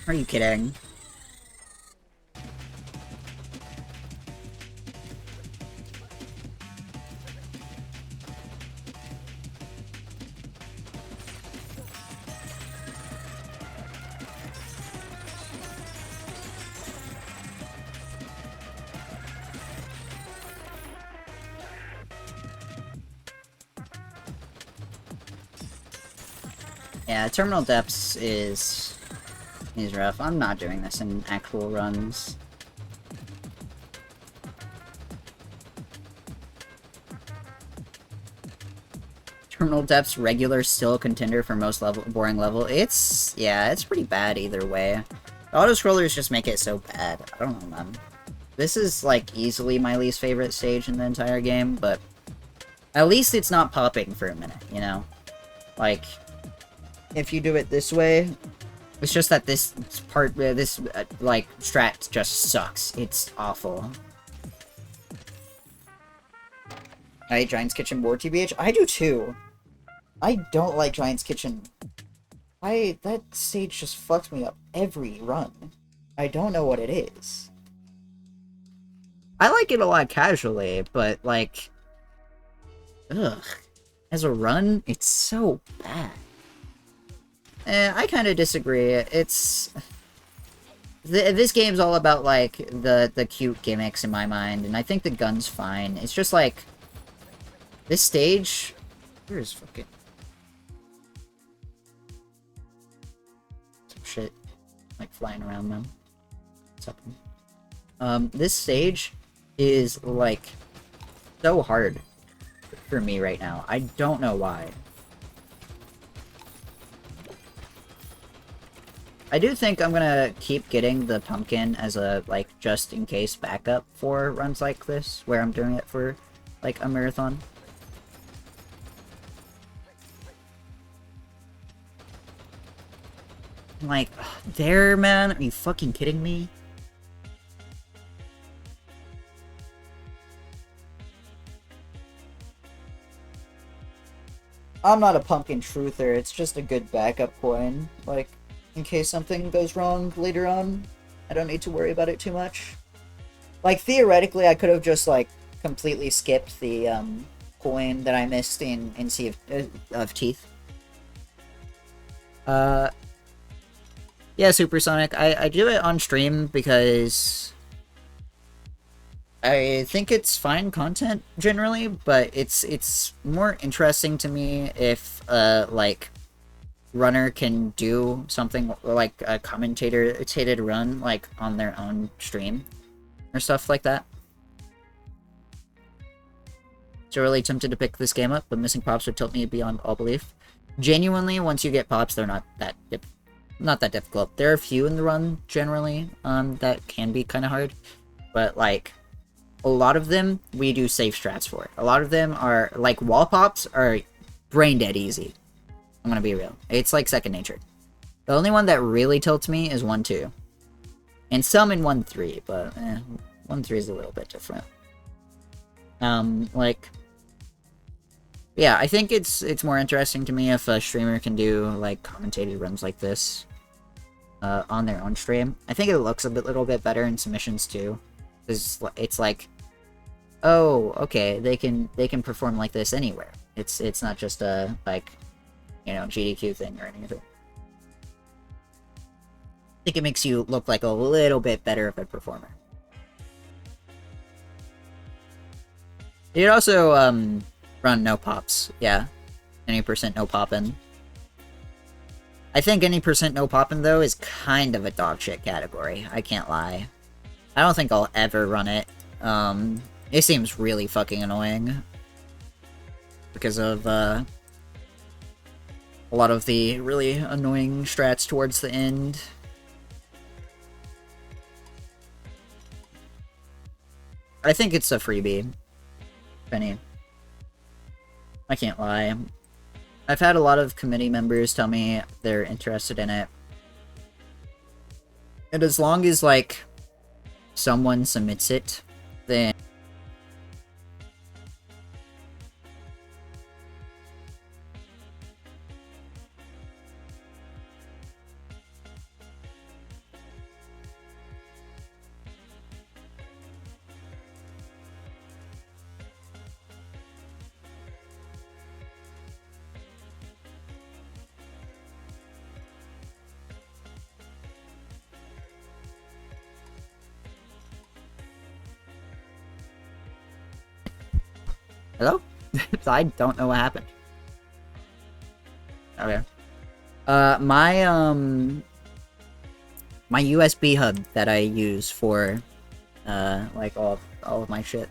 Are you kidding? Yeah, terminal depths is rough. I'm not doing this in actual runs. Terminal depths, regular, still a contender for most boring level. Yeah, it's pretty bad either way. The auto-scrollers just make it so bad. I don't know, man. This is, like, easily my least favorite stage in the entire game, but at least it's not popping for a minute, you know? Like, if you do it this way, it's just that this part, like, strat just sucks. It's awful. I hate Giant's Kitchen more, TBH. I do too. I don't like Giant's Kitchen. That stage just fucks me up every run. I don't know what it is. I like it a lot casually, but, like... Ugh. As a run, it's so bad. I kind of disagree. It's... This game's all about, like, the cute gimmicks in my mind, and I think the gun's fine. It's just, like... This stage... Where's fucking... Some shit. Like, flying around them. What's up? This stage is, like, so hard for me right now. I don't know why. I do think I'm gonna keep getting the pumpkin as a, like, just-in-case backup for runs like this, where I'm doing it for, like, a marathon. Like, there, man? Are you fucking kidding me? I'm not a pumpkin truther, it's just a good backup coin. Like, in case something goes wrong later on, I don't need to worry about it too much. Like, theoretically, I could have just, like, completely skipped the, coin that I missed in Sea of Teeth. Yeah, Supersonic, I do it on stream because... I think it's fine content generally, but it's more interesting to me if like runner can do something like a commentated run like on their own stream or stuff like that. So really tempted to pick this game up, but missing pops would tilt me beyond all belief. Genuinely, once you get pops, they're not that difficult. There are a few in the run generally that can be kind of hard, but like a lot of them we do safe strats for. A lot of them are like wall pops are brain dead easy. I'm gonna be real. It's like second nature. The only one that really tilts me is 1-2. And some in 1-3, but 1-3 is a little bit different. Like, yeah, I think it's more interesting to me if a streamer can do like commentated runs like this on their own stream. I think it looks a little bit better in submissions too. It's like, oh, okay, they can perform like this anywhere. It's not just a like, you know, GDQ thing or anything. I think it makes you look like a little bit better of a performer. You'd also run no pops, yeah. Any percent no poppin'. I think any percent no poppin' though is kind of a dog shit category. I can't lie. I don't think I'll ever run it. It seems really fucking annoying because of a lot of the really annoying strats towards the end. I think it's a freebie. Penny. I can't lie. I've had a lot of committee members tell me they're interested in it. And as long as, like, someone submits it, then hello? I don't know what happened. Okay. My USB hub that I use for, like, all of my shit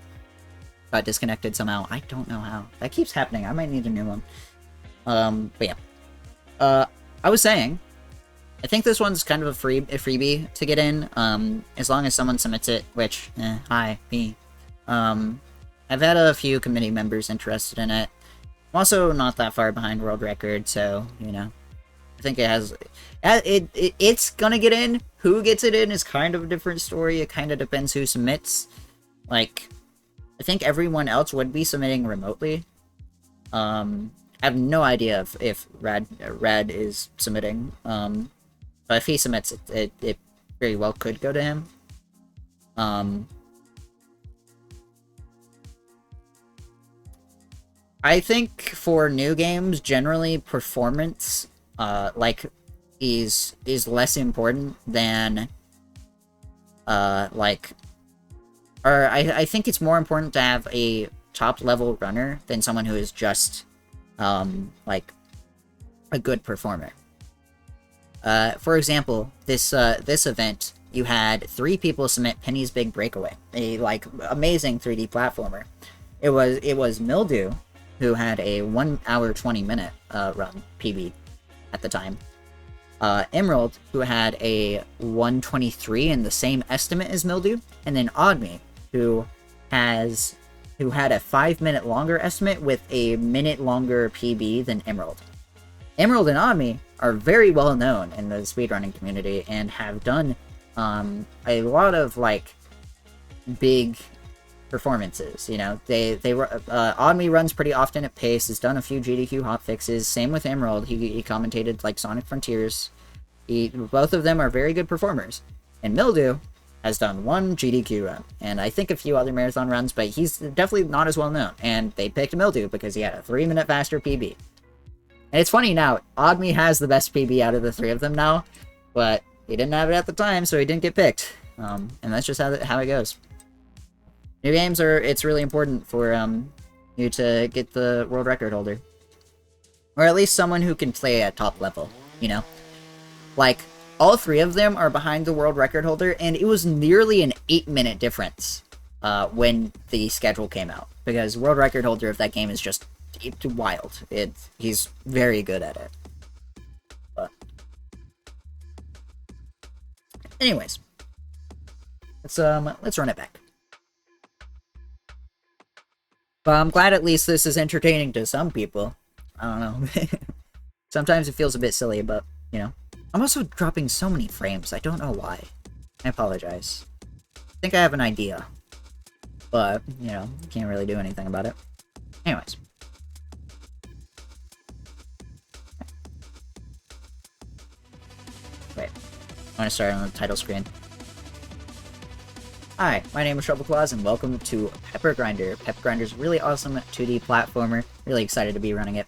got disconnected somehow. I don't know how. That keeps happening. I might need a new one. But yeah. I was saying, I think this one's kind of a freebie to get in, as long as someone submits it, which, hi, me. I've had a few committee members interested in it. I'm also not that far behind world record, so, you know. I think it has... It's gonna get in. Who gets it in is kind of a different story. It kind of depends who submits. Like, I think everyone else would be submitting remotely. I have no idea if Rad is submitting. But if he submits it, it very well could go to him. I think for new games, generally performance, is less important than, I think it's more important to have a top-level runner than someone who is just, like, a good performer. For example, this event, you had 3 people submit Penny's Big Breakaway, a, like, amazing 3D platformer. It was Mildew, who had a 1 hour 20 minute run PB at the time. Emerald, who had a 1:23 and the same estimate as Mildew, and then Oddme, who had a 5-minute longer estimate with a minute longer PB than Emerald. Emerald and Oddme are very well known in the speedrunning community and have done a lot of like big performances. You know, Oddme runs pretty often at pace, has done a few GDQ hotfixes. Same with Emerald. He commentated like Sonic Frontiers. Both of them are very good performers. And Mildew has done 1 GDQ run, and I think a few other marathon runs, but he's definitely not as well known. And they picked Mildew because he had a 3-minute faster PB. And it's funny now, Oddme has the best PB out of the 3 of them now, but he didn't have it at the time, so he didn't get picked. And that's just how it goes. New games are, it's really important for you to get the world record holder. Or at least someone who can play at top level, you know? Like, all three of them are behind the world record holder, and it was nearly an 8-minute difference when the schedule came out. Because world record holder of that game is just wild. He's very good at it. But anyways, let's run it back. But I'm glad at least this is entertaining to some people. I don't know. Sometimes it feels a bit silly, but, you know. I'm also dropping so many frames. I don't know why. I apologize. I think I have an idea. But, you know, can't really do anything about it. Anyways. Wait. I want to start on the title screen. Hi, my name is TroubleClaws, and welcome to Pepper Grinder. Pepper Grinder is a really awesome 2D platformer. Really excited to be running it.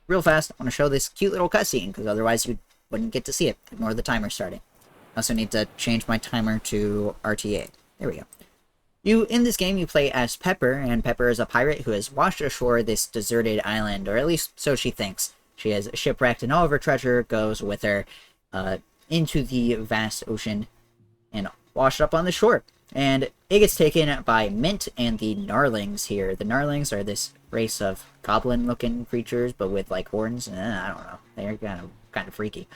Real fast, I want to show this cute little cutscene, because otherwise you wouldn't get to see it. Ignore the timer starting. I also need to change my timer to RTA. There we go. In this game, you play as Pepper, and Pepper is a pirate who has washed ashore this deserted island, or at least so she thinks. She is shipwrecked, and all of her treasure goes with her into the vast ocean and washed up on the shore. And it gets taken by Mint and the Gnarlings here. The Gnarlings are this race of goblin-looking creatures, but with, like, horns. I don't know. They're kind of freaky.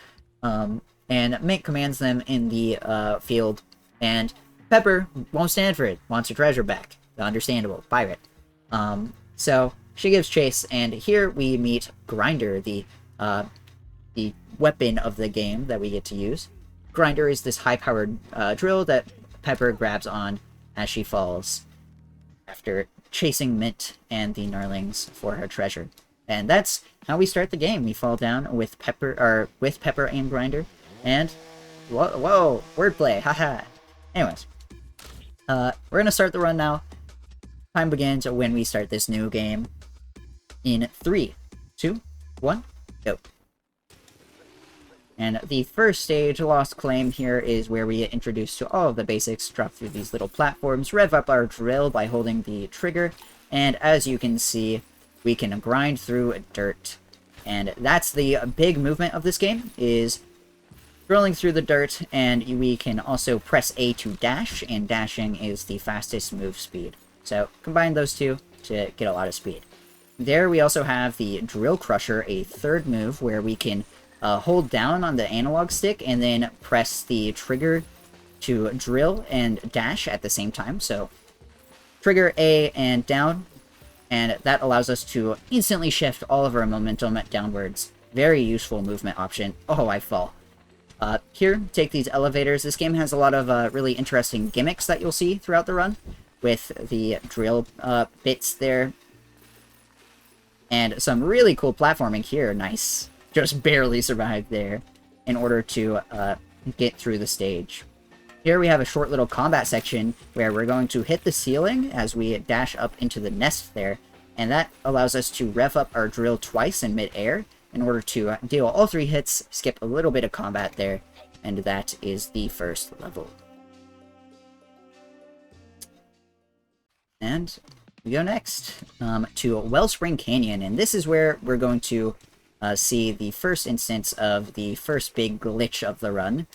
And Mint commands them in the field, and Pepper won't stand for it. Wants her treasure back. Understandable. Pirate. So she gives chase, and here we meet Grinder, the weapon of the game that we get to use. Grinder is this high-powered drill that Pepper grabs on as she falls after chasing Mint and the Gnarlings for her treasure. And that's how we start the game. We fall down with Pepper and Grinder, and whoa, wordplay, haha. Anyways, we're gonna start the run now. Time begins when we start this new game. In 3, 2, 1, go. And the first stage, Lost Claim, here is where we get introduced to all of the basics, drop through these little platforms, rev up our drill by holding the trigger, and as you can see, we can grind through dirt. And that's the big movement of this game, is drilling through the dirt, and we can also press A to dash, and dashing is the fastest move speed. So combine those two to get a lot of speed. There we also have the Drill Crusher, a third move where we can hold down on the analog stick and then press the trigger to drill and dash at the same time. So trigger A and down, and that allows us to instantly shift all of our momentum downwards. Very useful movement option. Oh, I fall. Here, take these elevators. This game has a lot of really interesting gimmicks that you'll see throughout the run with the drill bits there. And some really cool platforming here. Nice. Just barely survived there in order to get through the stage. Here we have a short little combat section where we're going to hit the ceiling as we dash up into the nest there, and that allows us to rev up our drill twice in mid-air in order to deal all 3 hits, skip a little bit of combat there, and that is the first level. And we go next to Wellspring Canyon, and this is where we're going to see the first instance of the first big glitch of the run,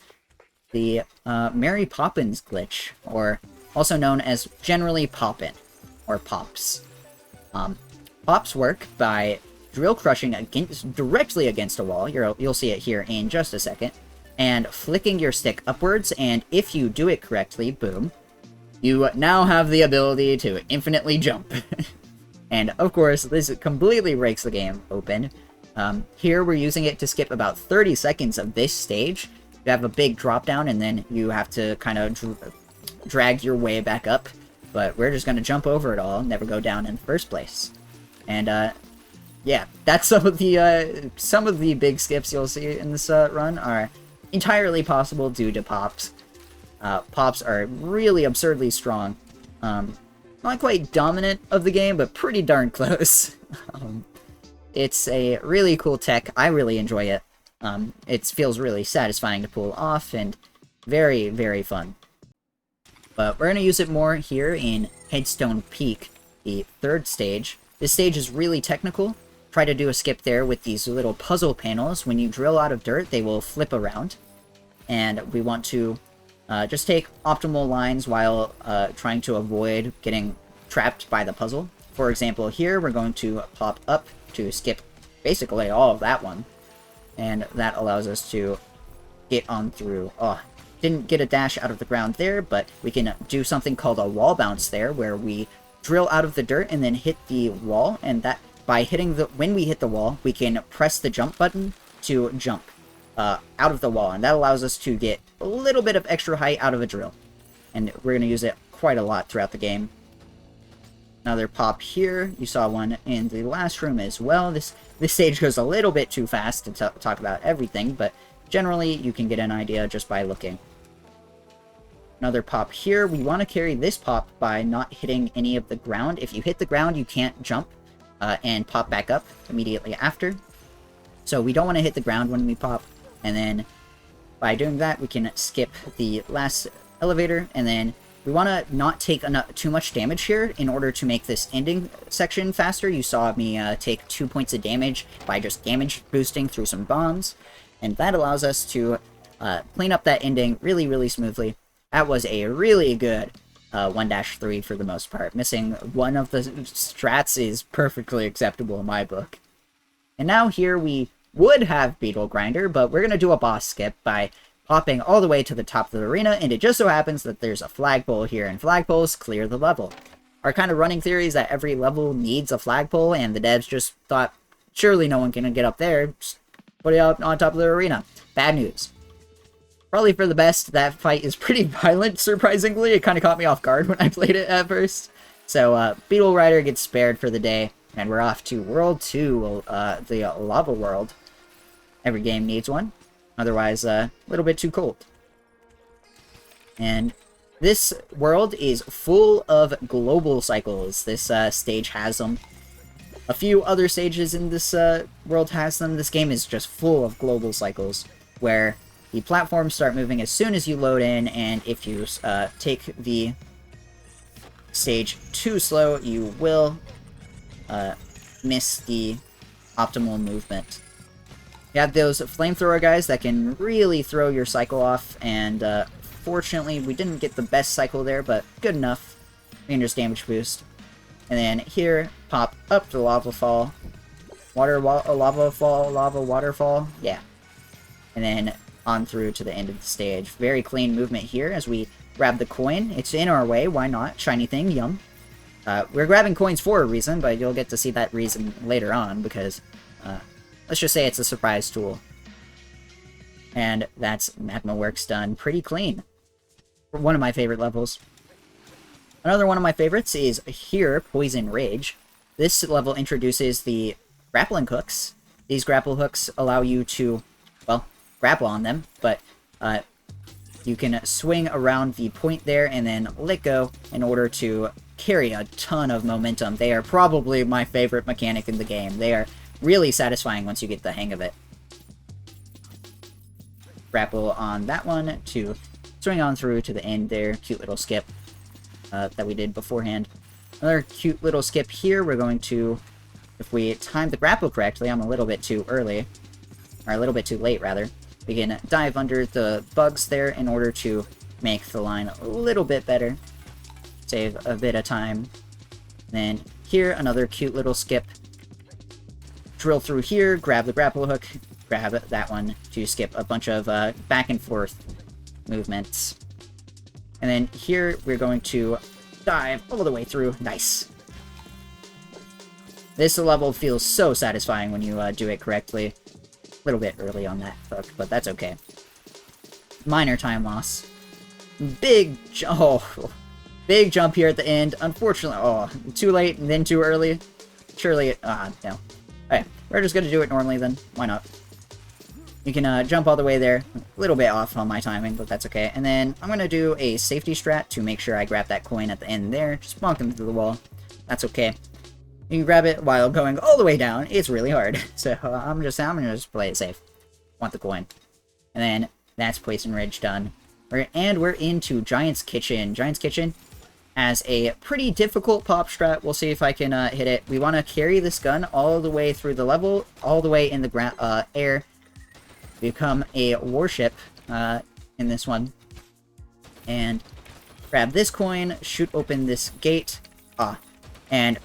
the Mary Poppins glitch, or also known as generally Poppin, or Pops. Pops work by drill crushing directly against a wall, you'll see it here in just a second, and flicking your stick upwards, and if you do it correctly, boom, you now have the ability to infinitely jump. And of course, this completely breaks the game open. Here we're using it to skip about 30 seconds of this stage. You have a big drop down, and then you have to kind of drag your way back up. But we're just going to jump over it all, never go down in the first place. And yeah, that's some of the big skips you'll see in this run are entirely possible due to Pops. Pops are really absurdly strong. Not quite dominant of the game, but pretty darn close. It's a really cool tech. I really enjoy it. It feels really satisfying to pull off, and very, very fun. But we're going to use it more here in Headstone Peak, the third stage. This stage is really technical. Try to do a skip there with these little puzzle panels. When you drill out of dirt, they will flip around. And we want to just take optimal lines while trying to avoid getting trapped by the puzzle. For example, here we're going to pop up to skip basically all of that one. And that allows us to get on through. Oh, didn't get a dash out of the ground there, but we can do something called a wall bounce there, where we drill out of the dirt and then hit the wall, and that by hitting when we hit the wall, we can press the jump button to jump out of the wall, and that allows us to get a little bit of extra height out of a drill. And we're going to use it quite a lot throughout the game. Another pop here. You saw one in the last room as well. This stage goes a little bit too fast to talk about everything, but generally you can get an idea just by looking. Another pop here. We want to carry this pop by not hitting any of the ground. If you hit the ground, you can't jump and pop back up immediately after. So we don't want to hit the ground when we pop. And then by doing that, we can skip the last elevator. And then we want to not take too much damage here in order to make this ending section faster. You saw me take 2 points of damage by just damage boosting through some bombs. And that allows us to clean up that ending really, really smoothly. That was a really good 1-3 for the most part. Missing one of the strats is perfectly acceptable in my book. And now here we would have Beetle Grinder, but we're going to do a boss skip by popping all the way to the top of the arena, and it just so happens that there's a flagpole here, and flagpoles clear the level. Our kind of running theory is that every level needs a flagpole, and the devs just thought, surely no one can get up there, just put it up on top of the arena. Bad news. Probably for the best. That fight is pretty violent, surprisingly. It kind of caught me off guard when I played it at first. So, Beetle Rider gets spared for the day, and we're off to World 2, the Lava World. Every game needs one. Otherwise, a little bit too cold. And this world is full of global cycles. This stage has them. A few other stages in this world has them. This game is just full of global cycles, where the platforms start moving as soon as you load in, and if you take the stage too slow, you will miss the optimal movement. You have those flamethrower guys that can really throw your cycle off, and fortunately we didn't get the best cycle there, but good enough. Dangerous damage boost. And then here, pop up the lava fall. Lava fall, lava waterfall, yeah. And then on through to the end of the stage. Very clean movement here as we grab the coin. It's in our way, why not? Shiny thing, yum. We're grabbing coins for a reason, but you'll get to see that reason later on, because let's just say it's a surprise tool. And that's Magma Works done pretty clean. One of my favorite levels. Another one of my favorites is here, Poison Rage. This level introduces the grappling hooks. These grapple hooks allow you to, well, grapple on them, but you can swing around the point there and then let go in order to carry a ton of momentum. They are probably my favorite mechanic in the game. They are really satisfying once you get the hang of it. Grapple on that one to swing on through to the end there. Cute little skip that we did beforehand. Another cute little skip here. We're going to, if we time the grapple correctly, I'm a little bit too early, or a little bit too late rather. We can dive under the bugs there in order to make the line a little bit better. Save a bit of time. Then here, another cute little skip. Drill through here, grab the grapple hook, grab that one to skip a bunch of back and forth movements. And then here, we're going to dive all the way through. Nice. This level feels so satisfying when you do it correctly. A little bit early on that hook, but that's okay. Minor time loss. Big jump here at the end. Unfortunately, too late and then too early. Surely, no. Alright, we're just gonna do it normally then. Why not? You can jump all the way there. A little bit off on my timing, but that's okay. And then I'm gonna do a safety strat to make sure I grab that coin at the end there. Just bonk him through the wall. That's okay. You can grab it while going all the way down. It's really hard. So I'm gonna just play it safe. Want the coin. And then that's Poison Ridge done. And we're into Giant's Kitchen. Giant's Kitchen has a pretty difficult pop strat. We'll see if I can hit it. We want to carry this gun all the way through the level, all the way in the air, become a warship in this one, and grab this coin, shoot open this gate, and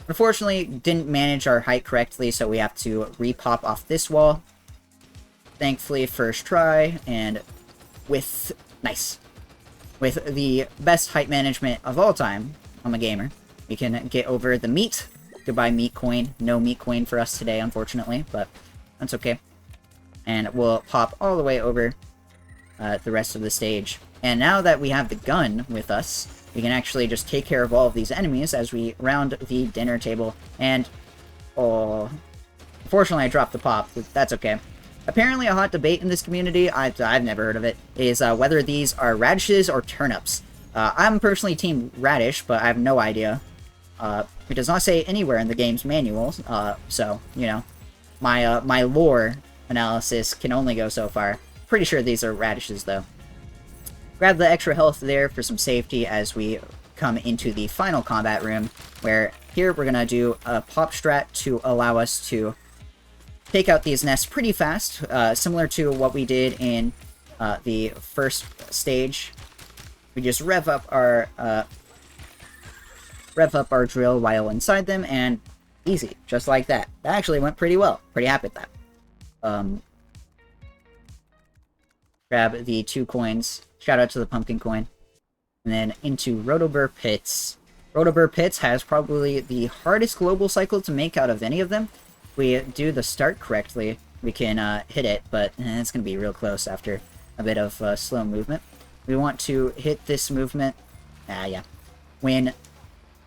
unfortunately didn't manage our height correctly, so we have to repop off this wall. Thankfully, first try, and with the best height management of all time, I'm a gamer, we can get over the meat. Goodbye meat coin. No meat coin for us today, unfortunately, but that's okay. And we'll pop all the way over the rest of the stage. And now that we have the gun with us, we can actually just take care of all of these enemies as we round the dinner table. And, oh, unfortunately I dropped the pop, but that's okay. Apparently a hot debate in this community, I've never heard of it, is whether these are radishes or turnips. I'm personally team radish, but I have no idea. It does not say anywhere in the game's manual, so, you know, my lore analysis can only go so far. Pretty sure these are radishes, though. Grab the extra health there for some safety as we come into the final combat room, where here we're going to do a pop strat to allow us to take out these nests pretty fast, similar to what we did in the first stage. We just rev up our drill while inside them, and easy, just like that. That actually went pretty well. Pretty happy with that. Grab the 2 coins. Shout out to the pumpkin coin. And then into Rotoburr Pits. Rotoburr Pits has probably the hardest global cycle to make out of any of them. If we do the start correctly, we can hit it, but it's going to be real close after a bit of slow movement. We want to hit this movement. When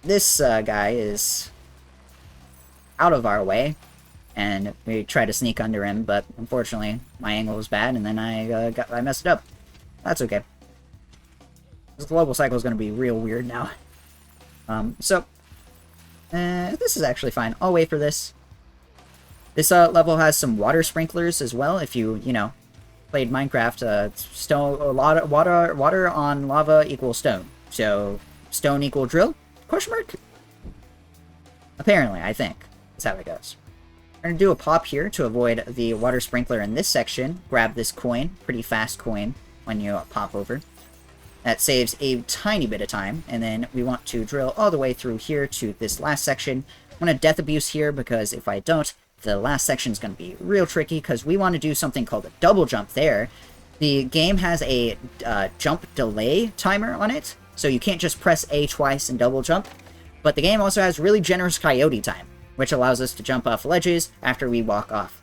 this guy is out of our way, and we try to sneak under him, but unfortunately my angle was bad, and then I messed it up. That's okay. This global cycle is going to be real weird now. This is actually fine. I'll wait for this. This level has some water sprinklers as well. If you know, played Minecraft, water on lava equals stone. So stone equal drill? Question mark? Apparently, I think that's how it goes. We're going to do a pop here to avoid the water sprinkler in this section. Grab this coin, pretty fast coin when you pop over. That saves a tiny bit of time, and then we want to drill all the way through here to this last section. I'm going to death abuse here, because if I don't, the last section is going to be real tricky, because we want to do something called a double jump there. The game has a jump delay timer on it, so you can't just press A twice and double jump, but the game also has really generous coyote time, which allows us to jump off ledges after we walk off.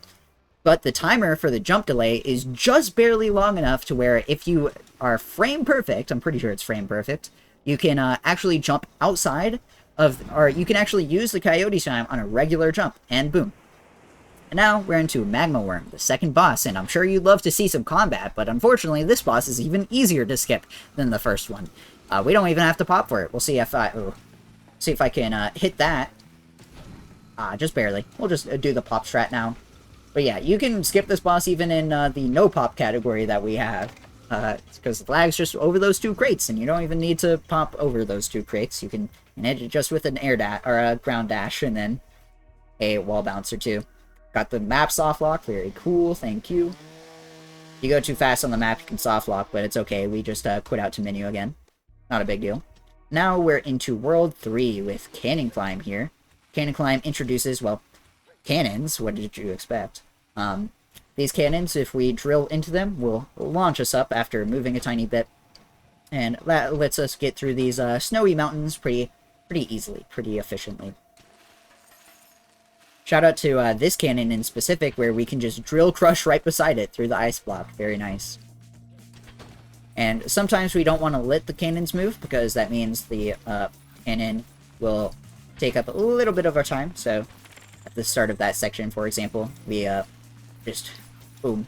But the timer for the jump delay is just barely long enough to where if you are frame perfect, I'm pretty sure it's frame perfect, you can actually jump outside of, or you can actually use the coyote time on a regular jump, and boom. And now we're into Magma Worm, the second boss, and I'm sure you'd love to see some combat, but unfortunately this boss is even easier to skip than the first one. We don't even have to pop for it. We'll see if I can hit that. Just barely. We'll just do the pop strat now. But yeah, you can skip this boss even in the no pop category that we have. Because the flag's just over those 2 crates, and you don't even need to pop over those 2 crates. You can hit it just with an air dash, or a ground dash, and then a wall bounce or 2. Got the map soft lock, very cool, thank you. If you go too fast on the map, you can soft lock, but it's okay. We just quit out to menu again. Not a big deal. Now we're into World 3 with Cannon Climb here. Cannon Climb introduces, well, cannons. What did you expect? These cannons, if we drill into them, will launch us up after moving a tiny bit. And that lets us get through these snowy mountains pretty easily, pretty efficiently. Shout out to this cannon in specific, where we can just drill crush right beside it through the ice block. Very nice. And sometimes we don't want to let the cannons move, because that means the cannon will take up a little bit of our time. So at the start of that section, for example, we just boom.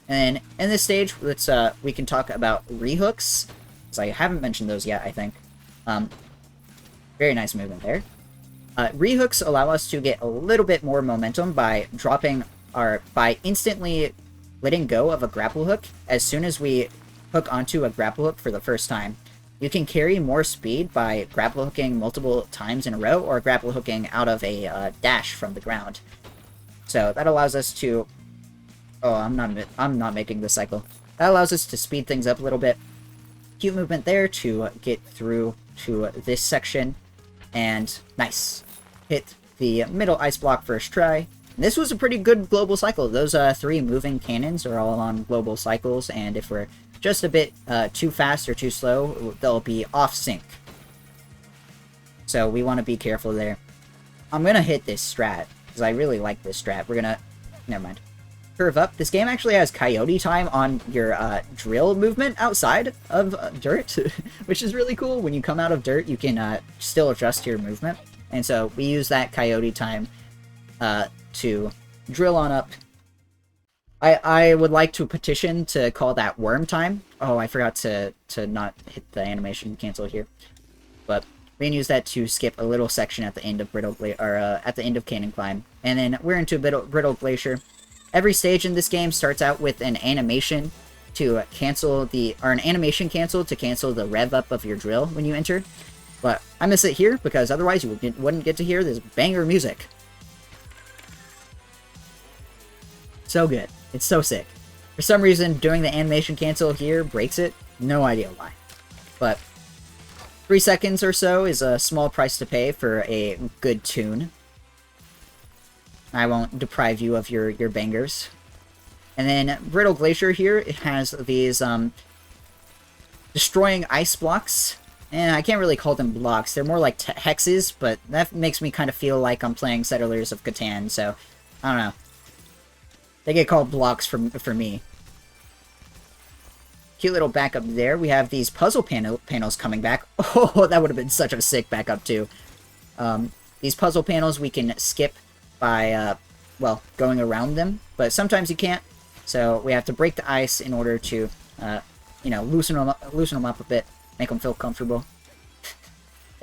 And then in this stage, let's we can talk about rehooks, because I haven't mentioned those yet, I think. Very nice movement there. Rehooks allow us to get a little bit more momentum by dropping by instantly letting go of a grapple hook as soon as we hook onto a grapple hook for the first time. You can carry more speed by grapple hooking multiple times in a row or grapple hooking out of a dash from the ground. So that allows us to... Oh, I'm not making this cycle. That allows us to speed things up a little bit. Cute movement there to get through to this section. And nice. Hit the middle ice block first try. And this was a pretty good global cycle. Those 3 moving cannons are all on global cycles, and if we're just a bit too fast or too slow, they'll be off sync. So we want to be careful there. I'm going to hit this strat, because I really like this strat. We're going to... Never mind. Curve up. This game actually has coyote time on your drill movement outside of dirt, which is really cool. When you come out of dirt, you can still adjust your movement. And so we use that coyote time to drill on up. I would like to petition to call that worm time. Oh, I forgot to not hit the animation cancel here. But we can use that to skip a little section at the end of at the end of Canyon Climb. And then we're into Brittle Glacier. Every stage in this game starts out with an animation to cancel an animation cancel to cancel the rev up of your drill when you enter. But I miss it here because otherwise you wouldn't get to hear this banger music. So good. It's so sick. For some reason, doing the animation cancel here breaks it. No idea why. But 3 seconds or so is a small price to pay for a good tune. I won't deprive you of your bangers. And then Brittle Glacier here, it has these destroying ice blocks. And I can't really call them blocks. They're more like hexes, but that makes me kind of feel like I'm playing Settlers of Catan, so I don't know. They get called blocks for me. Cute little backup there. We have these puzzle panels coming back. Oh, that would have been such a sick backup too. These puzzle panels we can skip by, well, going around them, but sometimes you can't. So we have to break the ice in order to, you know, loosen them up a bit, make them feel comfortable.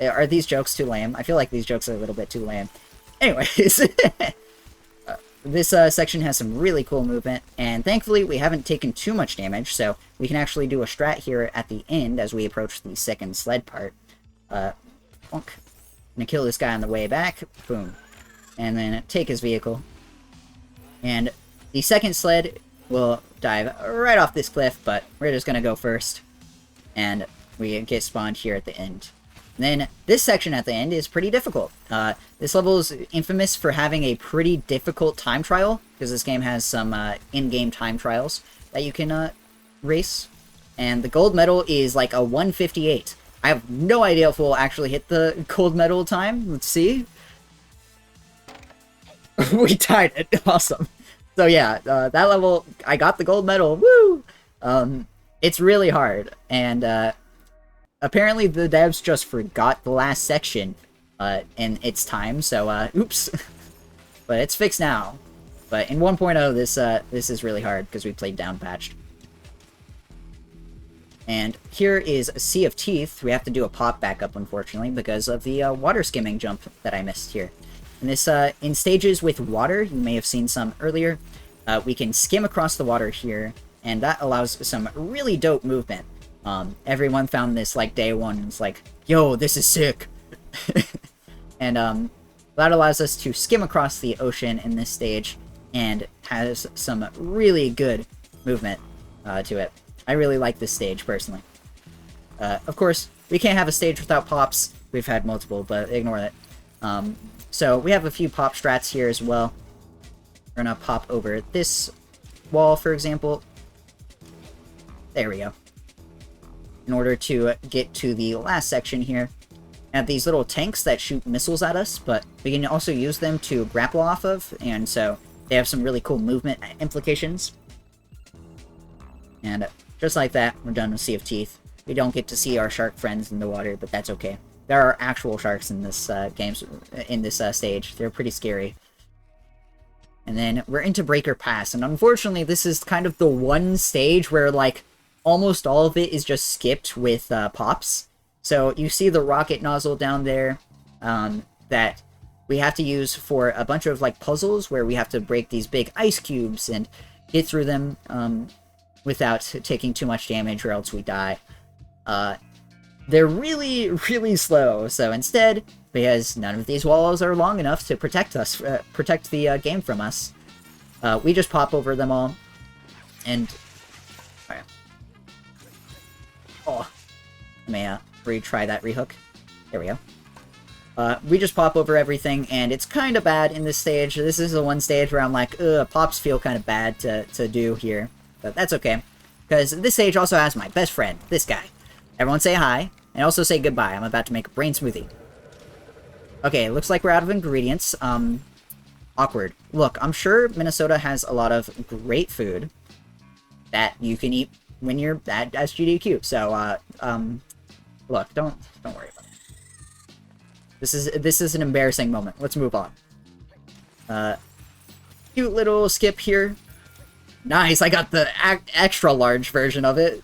Are these jokes too lame? I feel like these jokes are a little bit too lame. Anyways, this section has some really cool movement, and thankfully we haven't taken too much damage, so we can actually do a strat here at the end as we approach the second sled part. Bonk. Gonna kill this guy on the way back. Boom. And then take his vehicle. And the second sled will dive right off this cliff, but we're just gonna go first. And we get spawned here at the end. And then this section at the end is pretty difficult. This level is infamous for having a pretty difficult time trial, because this game has some in-game time trials that you can race. And the gold medal is like a 1:58. I have no idea if we'll actually hit the gold medal time. Let's see. We tied it. Awesome. So yeah, that level, I got the gold medal. Woo! It's really hard, and apparently the devs just forgot the last section in its time, so oops. But it's fixed now. But in 1.0, this is really hard because we played down patched. And here is a Sea of Teeth. We have to do a pop backup, unfortunately, because of the water skimming jump that I missed here. And this, in stages with water, you may have seen some earlier, we can skim across the water here, and that allows some really dope movement. Everyone found this, like, day one, and it's like, yo, this is sick! And, that allows us to skim across the ocean in this stage, and has some really good movement, to it. I really like this stage, personally. Of course, we can't have a stage without pops. We've had multiple, but ignore that. So we have a few pop strats here as well. We're gonna pop over this wall, for example. There we go. In order to get to the last section here, we have these little tanks that shoot missiles at us, but we can also use them to grapple off of, and so they have some really cool movement implications. And just like that, we're done with Sea of Teeth. We don't get to see our shark friends in the water, but that's okay. There are actual sharks in this stage. They're pretty scary. And then we're into Breaker Pass, and unfortunately this is kind of the one stage where, like, almost all of it is just skipped with pops. So you see the rocket nozzle down there that we have to use for a bunch of, like, puzzles where we have to break these big ice cubes, and get through them without taking too much damage, or else we die. They're really, really slow, so instead, because none of these walls are long enough to protect us, protect the game from us, we just pop over them all, and... Alright. Oh. Let me retry that rehook. There we go. We just pop over everything, and it's kind of bad in this stage. This is the one stage where I'm like, ugh, pops feel kind of bad to do here. But that's okay, because this stage also has my best friend, this guy. Everyone say hi, and also say goodbye. I'm about to make a brain smoothie. Okay, looks like we're out of ingredients. Awkward. Look, I'm sure Minnesota has a lot of great food that you can eat when you're at SGDQ. So, look, don't worry about it. This is an embarrassing moment. Let's move on. Cute little skip here. Nice, I got the extra large version of it.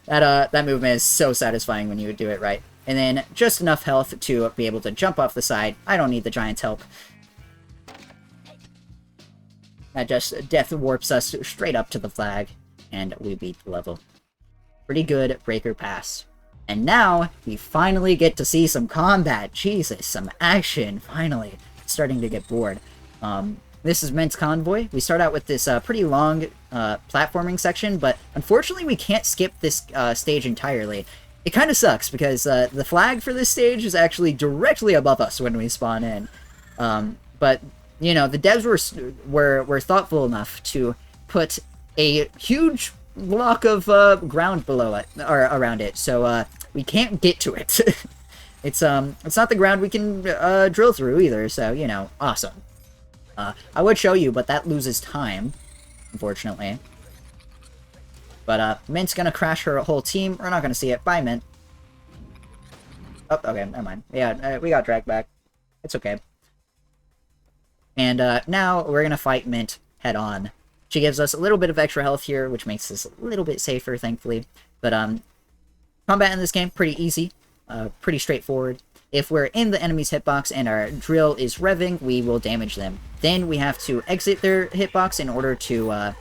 That movement is so satisfying when you do it right. And then just enough health to be able to jump off the side. I don't need the giant's help. That just death warps us straight up to the flag, and we beat the level. Pretty good breaker pass. And now, we finally get to see some combat. Jesus, some action, finally. Starting to get bored. This is Ment's Convoy. We start out with this pretty long platforming section, but unfortunately we can't skip this stage entirely. It kind of sucks, because the flag for this stage is actually directly above us when we spawn in. But, you know, the devs were thoughtful enough to put a huge block of ground below it, or around it, so we can't get to it. It's not the ground we can drill through either, so, you know, awesome. I would show you, but that loses time, unfortunately. But, Mint's gonna crash her whole team. We're not gonna see it. Bye, Mint. Oh, okay, never mind. Yeah, we got dragged back. It's okay. And, now we're gonna fight Mint head-on. She gives us a little bit of extra health here, which makes us a little bit safer, thankfully. But, combat in this game, pretty easy. Pretty straightforward. If we're in the enemy's hitbox and our drill is revving, we will damage them. Then we have to exit their hitbox in order to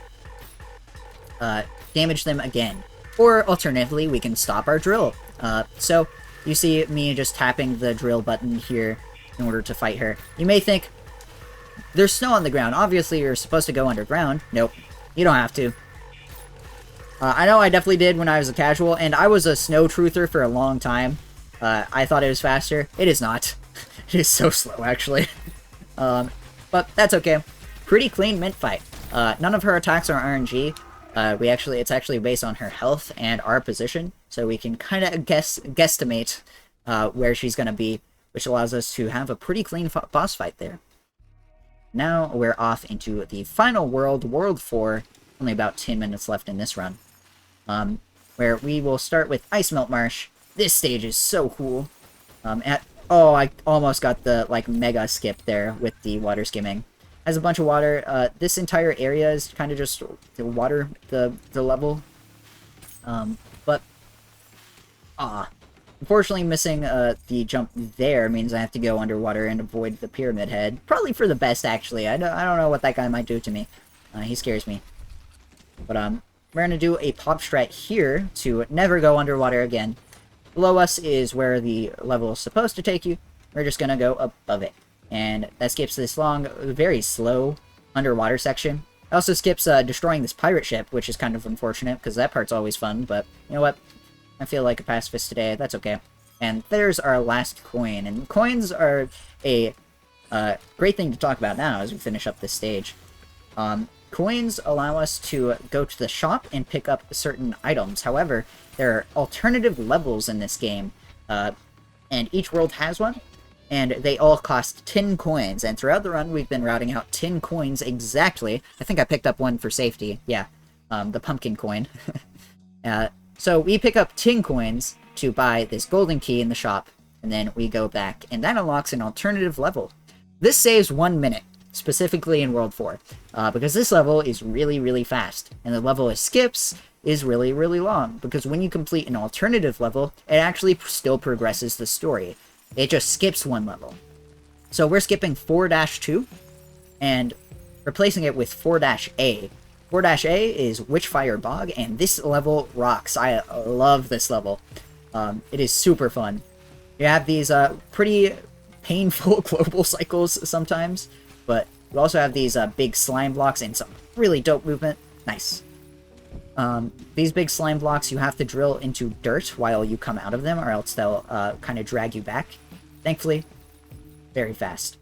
damage them again. Or alternatively, we can stop our drill. So you see me just tapping the drill button here in order to fight her. You may think, there's snow on the ground. Obviously, you're supposed to go underground. Nope, you don't have to. I know I definitely did when I was a casual, and I was a snow truther for a long time. I thought it was faster. It is not. It is so slow, actually. But that's okay. Pretty clean Mint fight. None of her attacks are RNG. It's actually based on her health and our position, so we can kind of guesstimate where she's gonna be, which allows us to have a pretty clean boss fight there. Now we're off into the final world, World 4. Only about 10 minutes left in this run. Where we will start with Ice Melt Marsh. This stage is so cool. Oh, I almost got the, like, mega skip there with the water skimming. Has a bunch of water. This entire area is kind of just to water the level. Unfortunately, missing the jump there means I have to go underwater and avoid the Pyramid Head. Probably for the best, actually. I don't know what that guy might do to me. He scares me. But we're gonna do a pop strat here to never go underwater again. Below us is where the level is supposed to take you. We're just gonna go above it. And that skips this long, very slow underwater section. It also skips destroying this pirate ship, which is kind of unfortunate, because that part's always fun, but you know what? I feel like a pacifist today, that's okay. And there's our last coin, and coins are a great thing to talk about now as we finish up this stage. Coins allow us to go to the shop and pick up certain items. However, there are alternative levels in this game, and each world has one, and they all cost 10 coins. And throughout the run, we've been routing out 10 coins exactly. I think I picked up one for safety. Yeah, the pumpkin coin. So we pick up 10 coins to buy this golden key in the shop, and then we go back, and that unlocks an alternative level. This saves 1 minute. Specifically in World 4, because this level is really, really fast, and the level it skips is really, really long, because when you complete an alternative level, it actually still progresses the story. It just skips one level. So we're skipping 4-2, and replacing it with 4-A, 4-A is Witchfire Bog, and this level rocks. I love this level. It is super fun. You have these pretty painful global cycles sometimes, but you also have these big slime blocks and some really dope movement. Nice. These big slime blocks you have to drill into dirt while you come out of them, or else they'll kind of drag you back. Thankfully, very fast.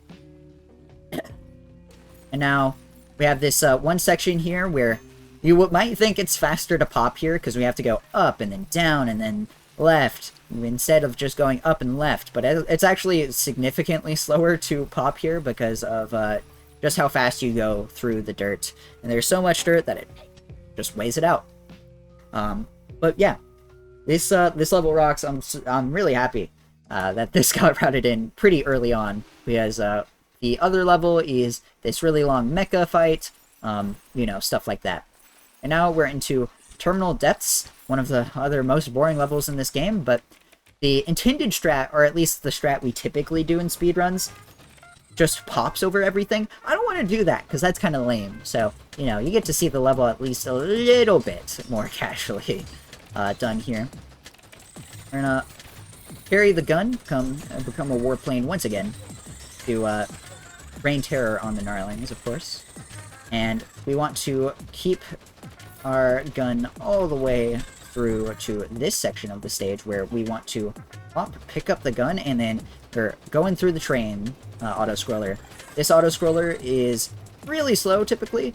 And now we have this one section here where you might think it's faster to pop here because we have to go up and then down and then left instead of just going up and left, but it's actually significantly slower to pop here because of just how fast you go through the dirt, and there's so much dirt that it just weighs it out. But yeah, this level rocks. I'm really happy that this got routed in pretty early on, because the other level is this really long mecha fight, you know, stuff like that. And now we're into Terminal Depths, one of the other most boring levels in this game, but the intended strat, or at least the strat we typically do in speedruns, just pops over everything. I don't want to do that, because that's kind of lame. So, you know, you get to see the level at least a little bit more casually done here. We're gonna carry the gun, become a warplane once again, to rain terror on the Gnarlings, of course. And we want to keep our gun all the way through to this section of the stage where we want to pick up the gun, and then we're going through the train auto-scroller. This auto-scroller is really slow, typically.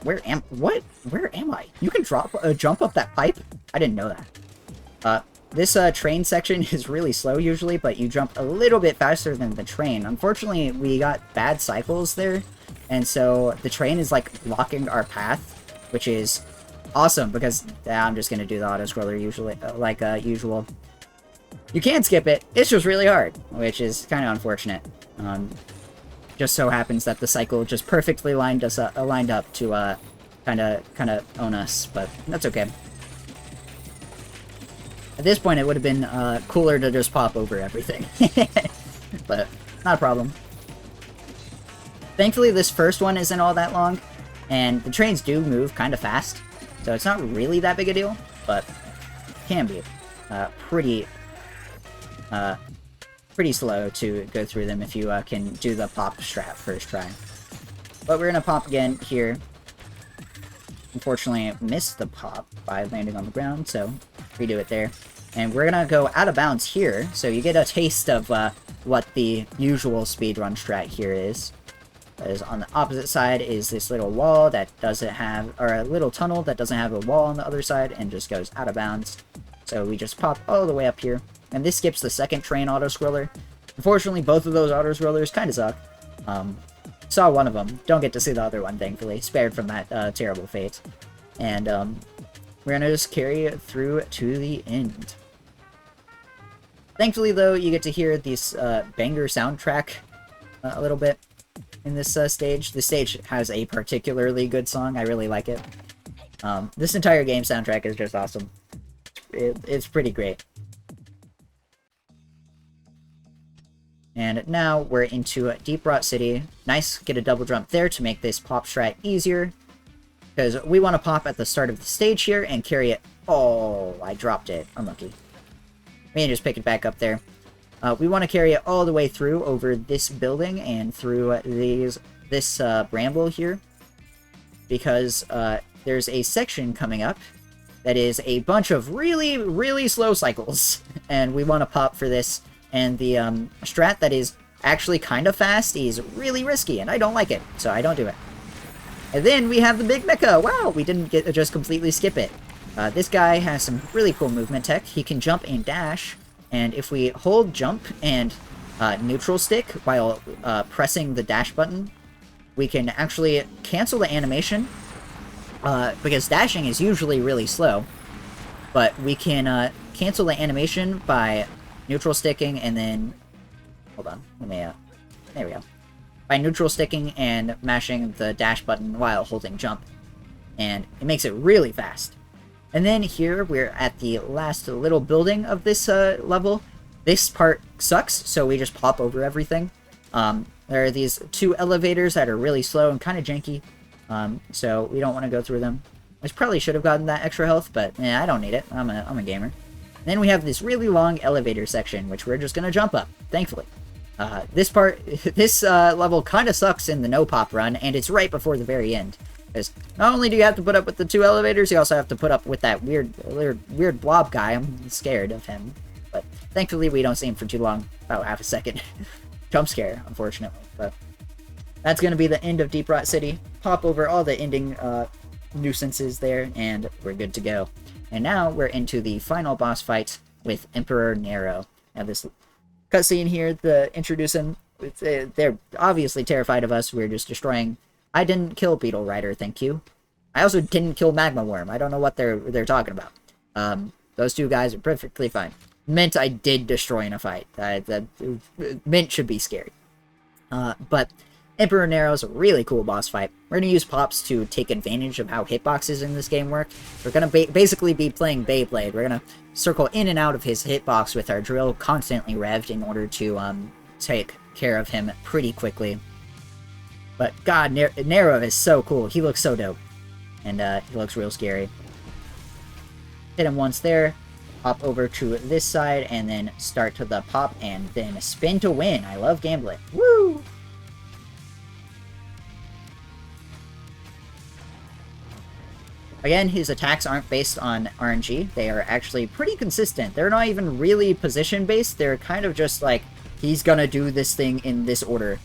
Where am I? You can jump up that pipe? I didn't know that. This train section is really slow usually, but you jump a little bit faster than the train. Unfortunately, we got bad cycles there, and so the train is like blocking our path, which is awesome because I'm just gonna do the auto-scroller usually, like usual. You can skip it, it's just really hard, which is kind of unfortunate. Just so happens that the cycle just perfectly lined up to kind of own us, but that's okay. At this point, it would have been cooler to just pop over everything, but not a problem. Thankfully, this first one isn't all that long, and the trains do move kind of fast, so it's not really that big a deal, but can be pretty slow to go through them if you can do the pop strat first try. But we're gonna pop again here. Unfortunately, I missed the pop by landing on the ground, so redo it there. And we're gonna go out of bounds here, so you get a taste of what the usual speedrun strat here is. Because on the opposite side is this little wall that doesn't have, or a little tunnel that doesn't have a wall on the other side and just goes out of bounds. So we just pop all the way up here. And this skips the second train auto-scroller. Unfortunately, both of those auto-scrollers kind of suck. Saw one of them. Don't get to see the other one, thankfully. Spared from that terrible fate. And we're going to just carry it through to the end. Thankfully, though, you get to hear this banger soundtrack a little bit in this stage. This stage has a particularly good song. I really like it. This entire game soundtrack is just awesome. It's pretty great. And now we're into Deep Rot City. Nice, get a double jump there to make this pop strat easier. Because we want to pop at the start of the stage here and carry it. Oh, I dropped it. Unlucky. We can just pick it back up there. We want to carry it all the way through over this building and through this bramble here. Because there's a section coming up that is a bunch of really, really slow cycles. And we want to pop for this. And the strat that is actually kind of fast is really risky, and I don't like it, so I don't do it. And then we have the big mecha. Wow, we didn't just completely skip it. This guy has some really cool movement tech. He can jump and dash, and if we hold jump and neutral stick while pressing the dash button, we can actually cancel the animation, because dashing is usually really slow, but we can cancel the animation by neutral sticking and then... Hold on, let me... there we go. By neutral sticking and mashing the dash button while holding jump. And it makes it really fast. And then here, we're at the last little building of this level. This part sucks, so we just pop over everything. There are these 2 elevators that are really slow and kind of janky, so we don't want to go through them. I probably should have gotten that extra health, but I don't need it. I'm a gamer. Then we have this really long elevator section, which we're just gonna jump up, thankfully. This level kind of sucks in the no-pop run, and it's right before the very end. Because not only do you have to put up with the 2 elevators, you also have to put up with that weird blob guy. I'm scared of him. But thankfully we don't see him for too long, about half a second. Jump scare, unfortunately. But that's going to be the end of Deep Rot City. Pop over all the ending nuisances there, and we're good to go. And now we're into the final boss fight with Emperor Nero. Now this cutscene here, introduce him. They're obviously terrified of us. We're just destroying. I didn't kill Beetle Rider, thank you. I also didn't kill Magma Worm. I don't know what they're talking about. Those 2 guys are perfectly fine. Mint I did destroy in a fight. Mint should be scared. But Emperor Nero is a really cool boss fight. We're going to use Pops to take advantage of how hitboxes in this game work. We're going to basically be playing Beyblade. We're going to circle in and out of his hitbox with our drill constantly revved in order to take care of him pretty quickly. But god, Nero is so cool. He looks so dope. And he looks real scary. Hit him once there. Hop over to this side and then start to the pop and then spin to win. I love gambling. Woo! Again, his attacks aren't based on RNG. They are actually pretty consistent. They're not even really position-based. They're kind of just like, he's gonna do this thing in this order.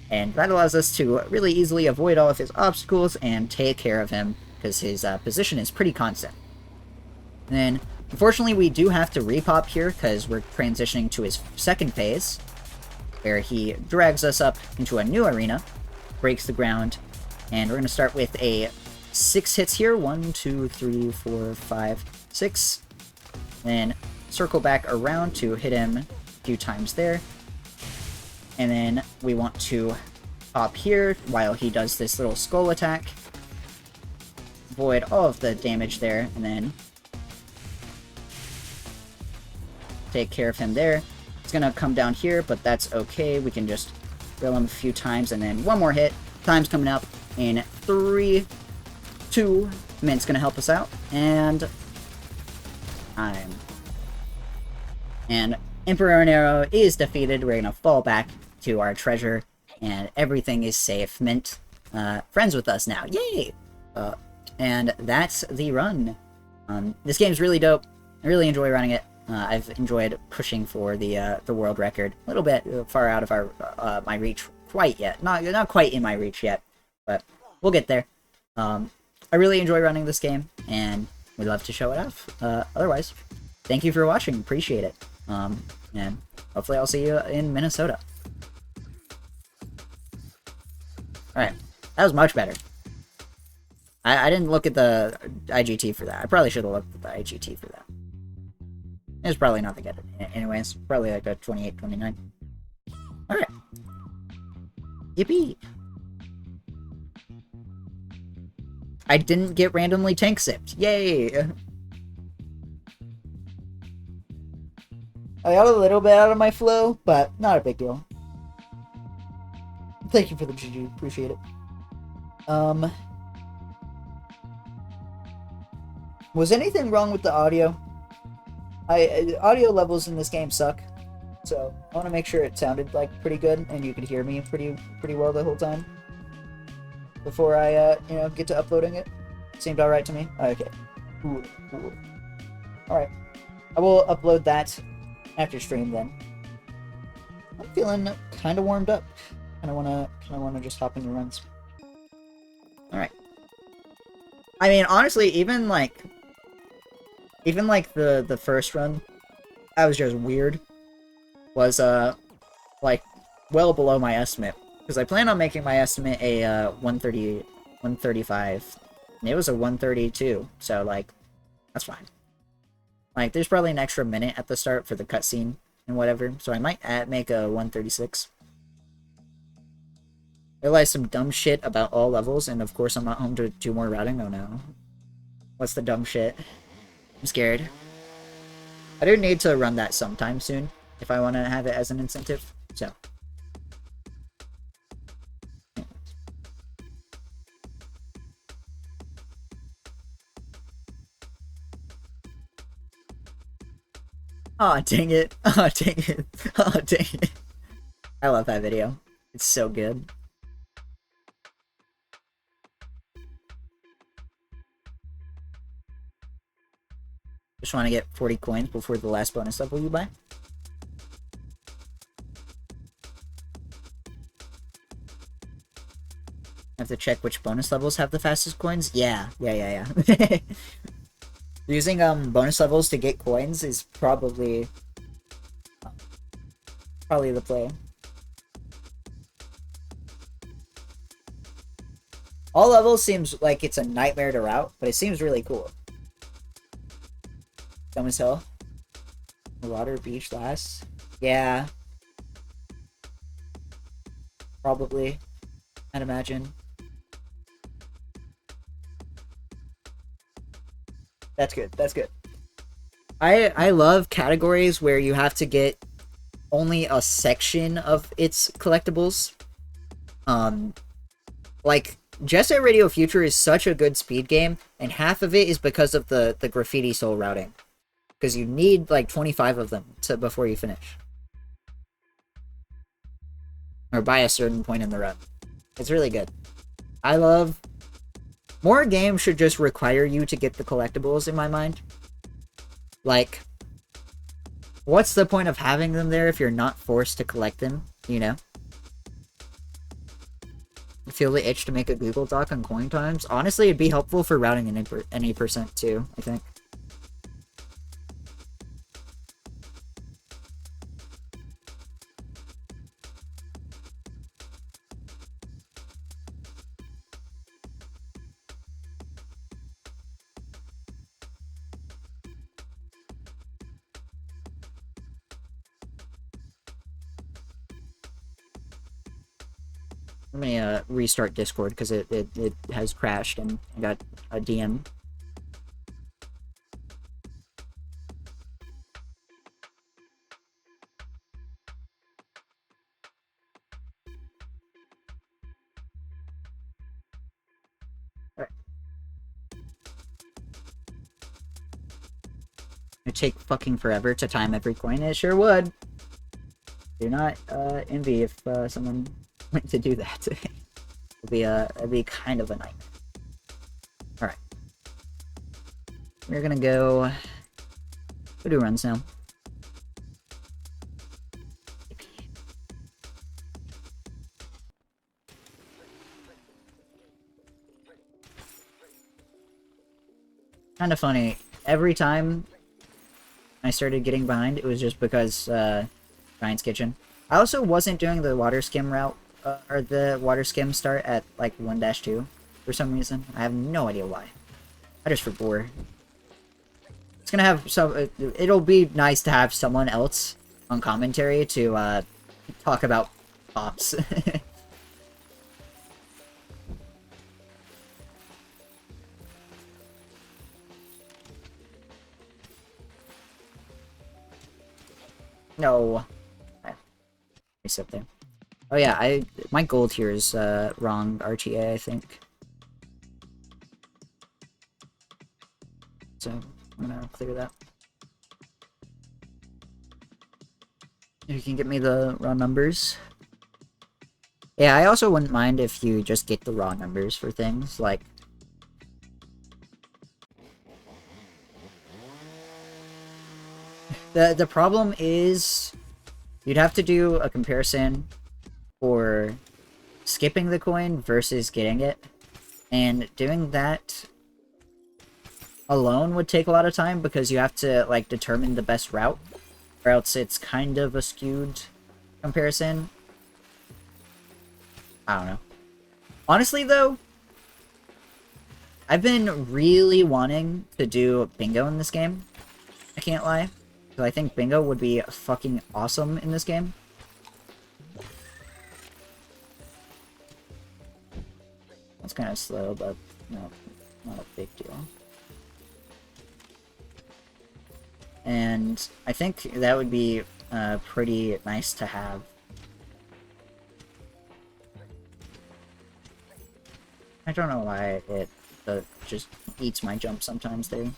And that allows us to really easily avoid all of his obstacles and take care of him, because his position is pretty constant. And then, unfortunately, we do have to repop here, because we're transitioning to his second phase, where he drags us up into a new arena, breaks the ground, and we're going to start with a 6 hits here. 1, 2, 3, 4, 5, 6. Then circle back around to hit him a few times there. And then we want to pop here while he does this little skull attack. Avoid all of the damage there, and then take care of him there. It's gonna come down here, but that's okay. We can just drill him a few times, and then one more hit. Time's coming up in 3, 2. Mint's gonna help us out, and time. And Emperor Nero is defeated. We're gonna fall back to our treasure, and everything is safe. Mint, friends with us now. Yay! And that's the run. This game's really dope. I really enjoy running it. I've enjoyed pushing for the world record. A little bit far out of our my reach quite yet. Not quite in my reach yet, but we'll get there. I really enjoy running this game, and we'd love to show it off. Otherwise, thank you for watching. Appreciate it. And hopefully I'll see you in Minnesota. Alright, that was much better. I didn't look at the IGT for that. I probably should have looked at the IGT for that. It's probably not that good. Anyways, probably like a 28, 29. Alright. Yippee! I didn't get randomly tank sipped. Yay! I got a little bit out of my flow, but not a big deal. Thank you for the GG. Appreciate it. Was anything wrong with the audio? Audio levels in this game suck, so I want to make sure it sounded like pretty good and you could hear me pretty well the whole time before I get to uploading it. Seemed all right to me. Okay. Cool. All right. I will upload that after stream then. I'm feeling kind of warmed up. Kind of wanna just hop into runs. All right. I mean, honestly, even like the first run, I was just weird. Was like well below my estimate, because I plan on making my estimate a 130, 135. And it was a 132, so like that's fine. Like there's probably an extra minute at the start for the cutscene and whatever, so I might make a 136. Realize some dumb shit about all levels, and of course I'm not home to do more routing. Oh no. What's the dumb shit? I'm scared. I do need to run that sometime soon if I want to have it as an incentive, so Oh, dang it. Oh, dang it. Oh, dang it. I love that video. It's so good. Just want to get 40 coins before the last bonus level you buy. I have to check which bonus levels have the fastest coins. Yeah. Using bonus levels to get coins is probably the play. All levels seems like it's a nightmare to route, but it seems really cool. Thomas Hill. Water Beach last. Yeah. Probably. I'd imagine. That's good. That's good. I love categories where you have to get only a section of its collectibles. Like Jet Set Radio Future is such a good speed game, and half of it is because of the Graffiti Soul routing. Because you need like 25 of them before you finish. Or by a certain point in the run. It's really good. I love... More games should just require you to get the collectibles, in my mind. Like, what's the point of having them there if you're not forced to collect them, you know? Feel the itch to make a Google Doc on coin times? Honestly, it'd be helpful for routing an 8% too, I think. Let me restart Discord because it has crashed and I got a DM. Alright. It'd take fucking forever to time every coin. It sure would. Do not envy if someone went to do that. It'd be kind of a nightmare. Alright. We're gonna go do runs now. Kind of funny. Every time I started getting behind, it was just because Giant's Kitchen. I also wasn't doing the water skim route, or the water skim start at like 1-2 for some reason. I have no idea why. I just forbore. It's gonna have some. It'll be nice to have someone else on commentary to talk about pops. No. Up there. Oh yeah, my gold here is wrong RTA, I think. So I'm gonna clear that. You can get me the raw numbers. Yeah, I also wouldn't mind if you just get the raw numbers for things like the problem is you'd have to do a comparison for skipping the coin versus getting it. And doing that alone would take a lot of time because you have to like determine the best route, or else it's kind of a skewed comparison. I don't know. Honestly though, I've been really wanting to do bingo in this game. I can't lie. Because I think bingo would be fucking awesome in this game. That's kind of slow, but no, not a big deal. And I think that would be pretty nice to have. I don't know why it just eats my jump sometimes there.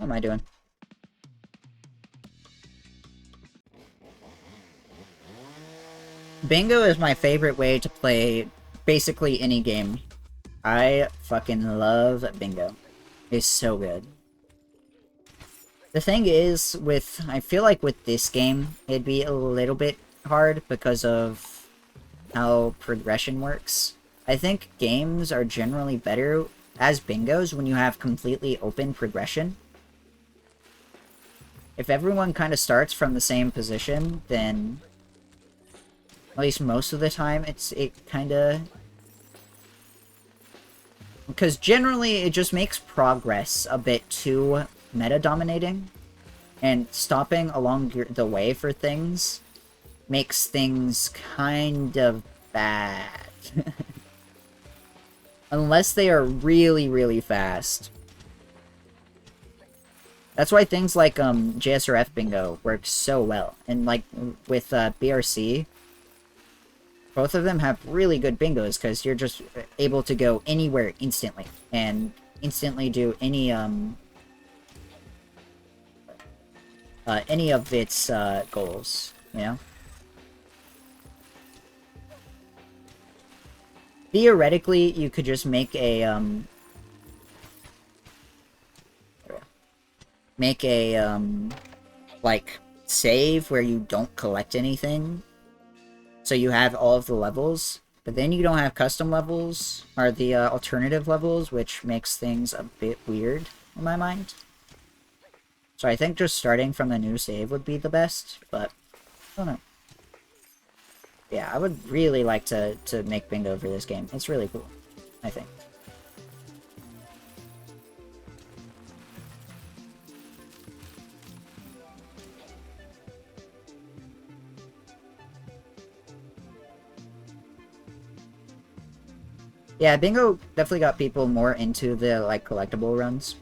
am I doing? Bingo is my favorite way to play basically any game. I fucking love bingo. It's so good. The thing is, I feel like with this game, it'd be a little bit hard because of how progression works. I think games are generally better as bingos when you have completely open progression. If everyone kind of starts from the same position, then at least most of the time it kind of... Because generally it just makes progress a bit too meta-dominating, and stopping along the way for things makes things kind of bad. Unless they are really, really fast. That's why things like JSRF Bingo work so well. And like with BRC, both of them have really good bingos because you're just able to go anywhere instantly and instantly do any of its goals, you know? Theoretically, you could just make a like save where you don't collect anything, so you have all of the levels, but then you don't have custom levels or the alternative levels, which makes things a bit weird in my mind. So I think just starting from the new save would be the best, but I don't know. Yeah, I would really like to make bingo for this game. It's really cool, I think. Yeah, bingo definitely got people more into the, like, collectible runs.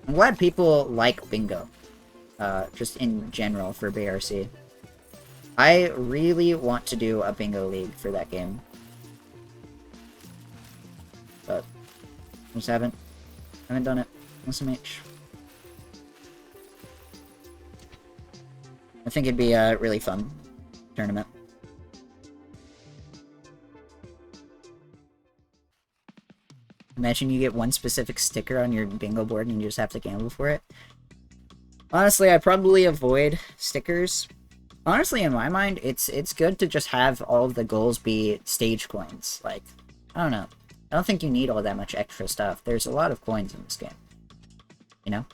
I'm glad people like bingo. Just in general for BRC. I really want to do a bingo league for that game. But I just haven't done it. SMH. I think it'd be a really fun tournament. Imagine you get one specific sticker on your bingo board and you just have to gamble for it. Honestly, I probably avoid stickers. Honestly, in my mind, it's good to just have all of the goals be stage coins. Like, I don't know. I don't think you need all that much extra stuff. There's a lot of coins in this game. You know?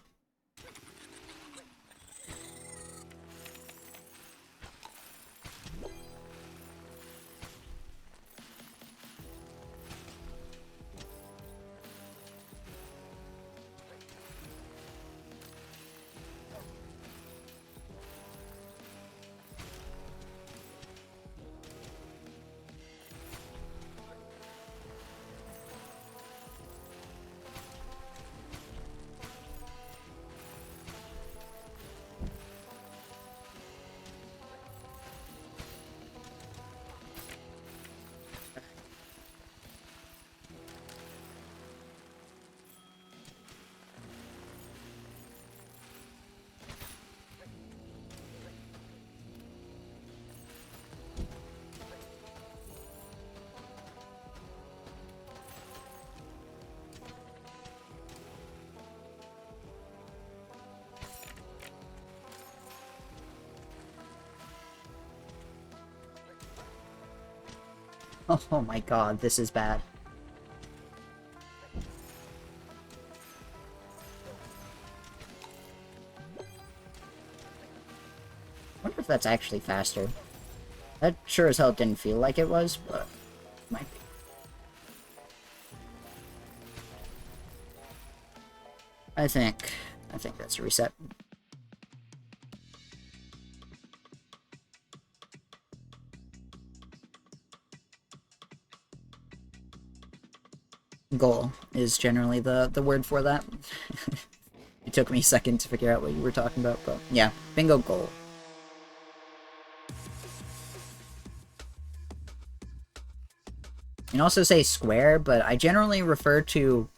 Oh my god, this is bad. I wonder if that's actually faster. That sure as hell didn't feel like it was, but it might be. I think that's a reset. Goal is generally the word for that. It took me a second to figure out what you were talking about, but yeah, bingo goal. You can also say square, but I generally refer to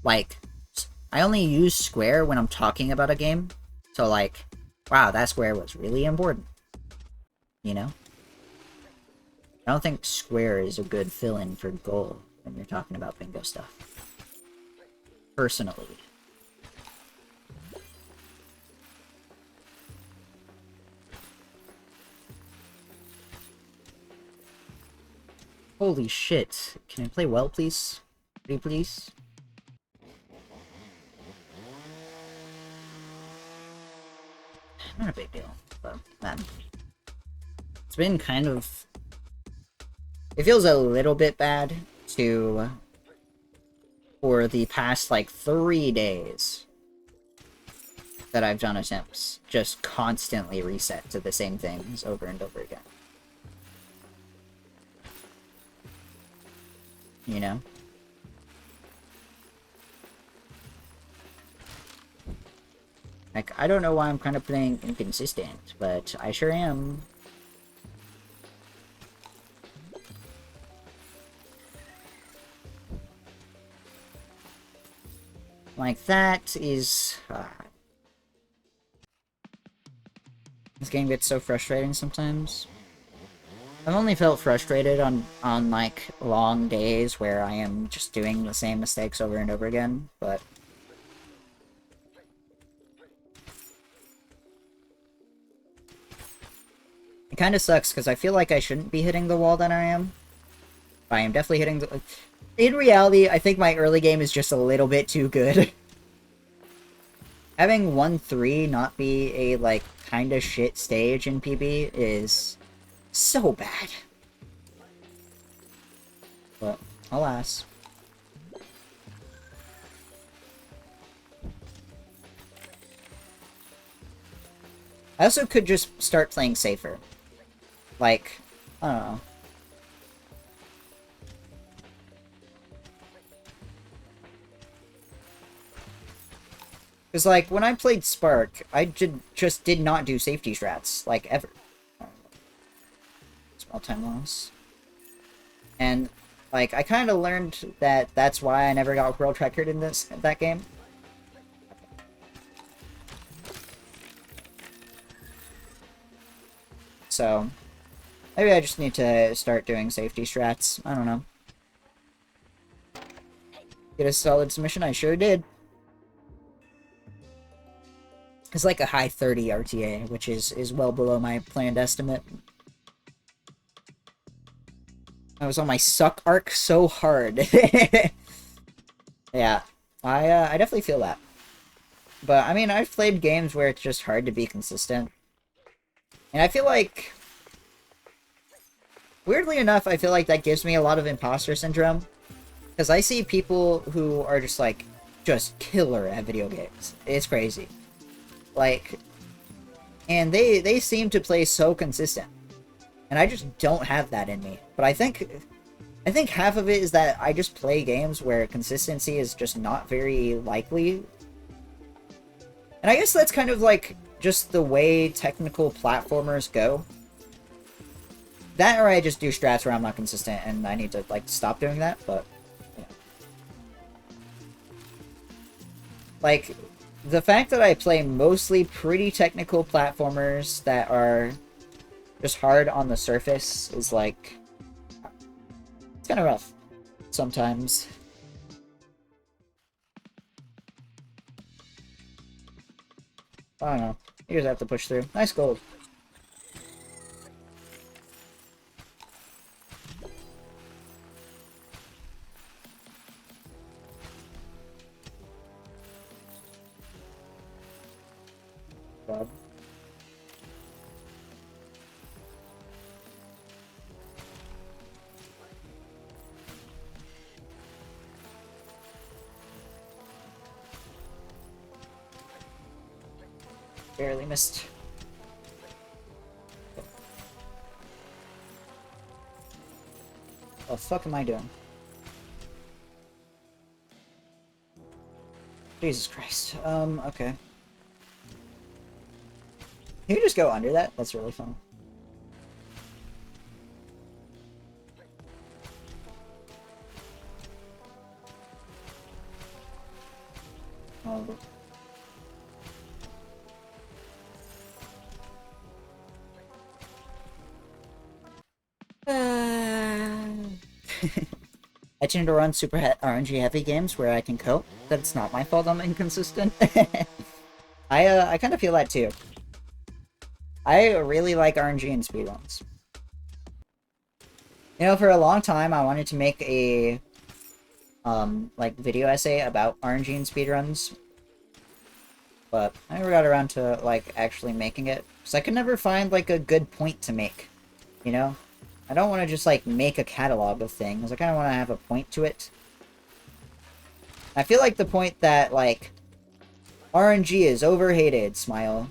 Like, I only use square when I'm talking about a game. So, like, wow, that square was really important. You know? I don't think square is a good fill-in for goal when you're talking about bingo stuff. Personally. Holy shit. Can I play well, please? Pretty please? Not a big deal, but man. It's been kind of... It feels a little bit bad to... For the past, like, 3 days that I've done attempts, just constantly reset to the same things over and over again. You know? Like, I don't know why I'm kind of playing inconsistent, but I sure am. Like, that is... This game gets so frustrating sometimes. I've only felt frustrated on like, long days where I am just doing the same mistakes over and over again, but... It kind of sucks, because I feel like I shouldn't be hitting the wall that I am. But I am definitely hitting the... In reality, I think my early game is just a little bit too good. Having 1-3 not be a, like, kinda shit stage in PB is so bad. But, alas. I also could just start playing safer. Like, I don't know. Because, like, when I played Spark, I just did not do safety strats, like, ever. Small time loss. And, like, I kind of learned that that's why I never got world record in that game. So, maybe I just need to start doing safety strats. I don't know. Get a solid submission? I sure did. It's like a high 30 RTA, which is well below my planned estimate. I was on my suck arc so hard. Yeah, I definitely feel that. But, I mean, I've played games where it's just hard to be consistent. And I feel like... Weirdly enough, I feel like that gives me a lot of imposter syndrome. Because I see people who are just, like, just killer at video games. It's crazy. Like... And they seem to play so consistent. And I just don't have that in me. But I think half of it is that I just play games where consistency is just not very likely. And I guess that's kind of like just the way technical platformers go. That or I just do strats where I'm not consistent and I need to like stop doing that, but yeah. Like the fact that I play mostly pretty technical platformers that are just hard on the surface is like... It's kind of rough sometimes. I don't know. You just have to push through. Nice gold. God. Barely missed. What the fuck am I doing? Jesus Christ. Okay. Can you just go under that? That's really fun. Oh. I tend to run super RNG heavy games where I can cope. That's not my fault I'm inconsistent. I kind of feel that too. I really like RNG and speedruns. You know, for a long time I wanted to make a like video essay about RNG and speedruns, but I never got around to like actually making it because I could never find like a good point to make. You know, I don't want to just like make a catalog of things. I kind of want to have a point to it. I feel like the point that like RNG is overhated, Smile.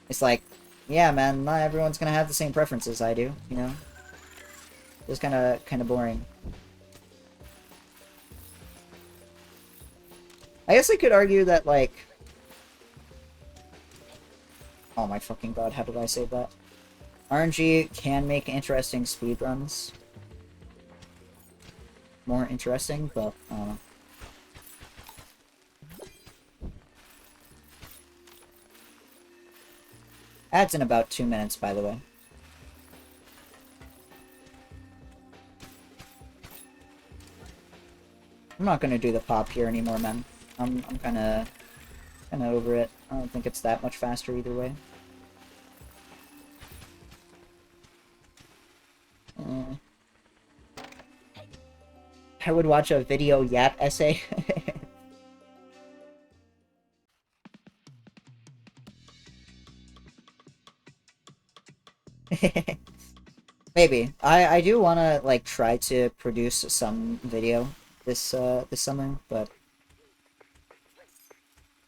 It's like, yeah, man, not everyone's gonna have the same preferences I do. You know, it's kind of boring. I guess I could argue that, like... Oh my fucking god, how did I say that? RNG can make interesting speedruns more interesting, but, I don't know. Ad's in about 2 minutes, by the way. I'm not gonna do the pop here anymore, man. I'm kinda over it. I don't think it's that much faster either way. I would watch a video yap essay. Maybe. I do want to like try to produce some video this summer, but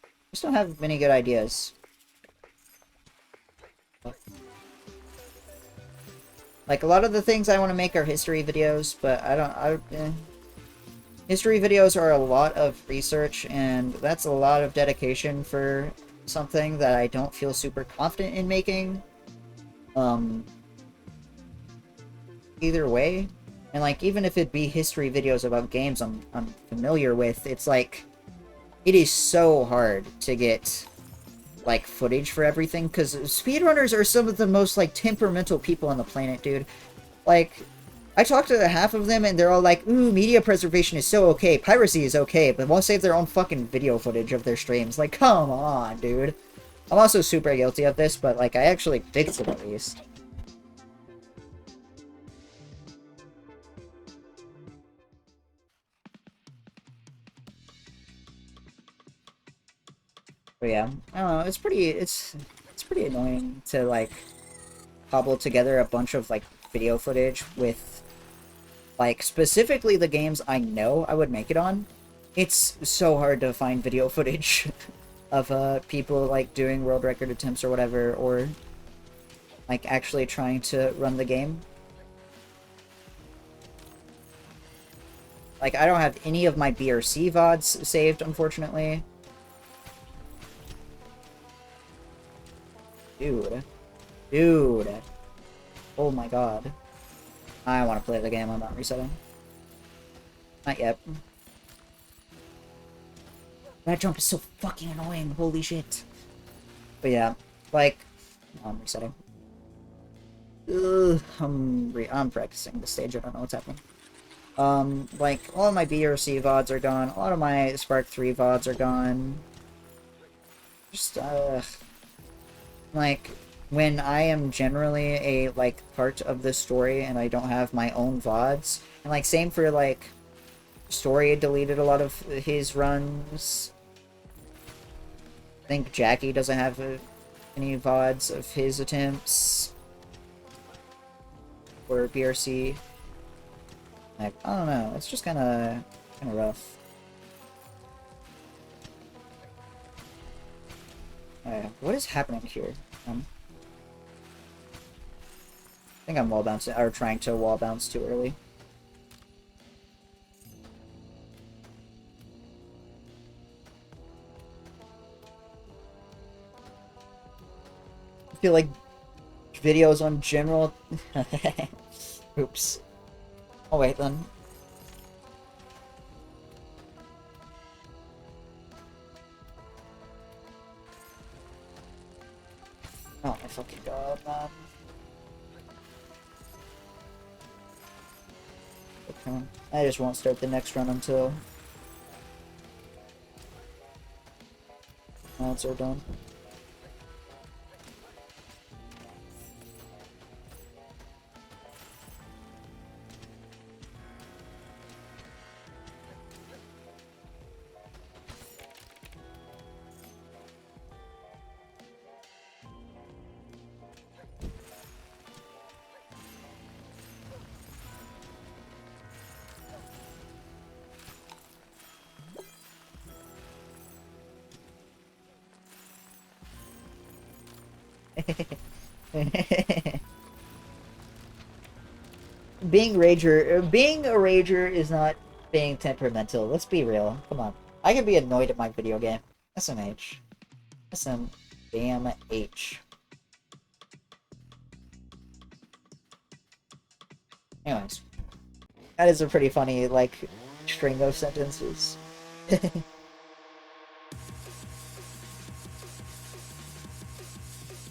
I just don't have many good ideas. Like, a lot of the things I want to make are history videos, but history videos are a lot of research, and that's a lot of dedication for something that I don't feel super confident in making. Either way. And, like, even if it be history videos about games I'm familiar with, it's like, it is so hard to get like footage for everything, because speedrunners are some of the most like temperamental people on the planet, dude. Like, I talked to half of them and they're all like, ooh, media preservation is so okay, piracy is okay, but won't save their own fucking video footage of their streams. Like, come on, dude. I'm also super guilty of this, but like, I actually fixed it at least. But yeah, I don't know, it's pretty annoying to like cobble together a bunch of like video footage with like specifically the games I know I would make it on. It's so hard to find video footage of people like doing world record attempts or whatever, or like actually trying to run the game. Like, I don't have any of my BRC VODs saved, unfortunately. Dude. Dude. Oh my god. I want to play the game, I'm not resetting. Not yet. That jump is so fucking annoying, holy shit. But yeah, like... Oh, I'm resetting. Ugh, I'm practicing the stage, I don't know what's happening. Like, all of my BRC VODs are gone, a lot of my Spark 3 VODs are gone. Just, like, when I am generally a, like, part of the story and I don't have my own VODs, and, like, same for, like, Story deleted a lot of his runs. I think Jackie doesn't have any VODs of his attempts. Or BRC. Like, I don't know, it's just kinda rough. What is happening here? I think I'm wall bouncing, or trying to wall bounce too early. I feel like videos on general... Oops. Oh wait, then. my fucking god, man. Okay. I just won't start the next run until ads are done. Being a rager is not being temperamental. Let's be real. Come on. I can be annoyed at my video game. SMH. SM. Damn H. Anyways. That is a pretty funny, like, string of sentences.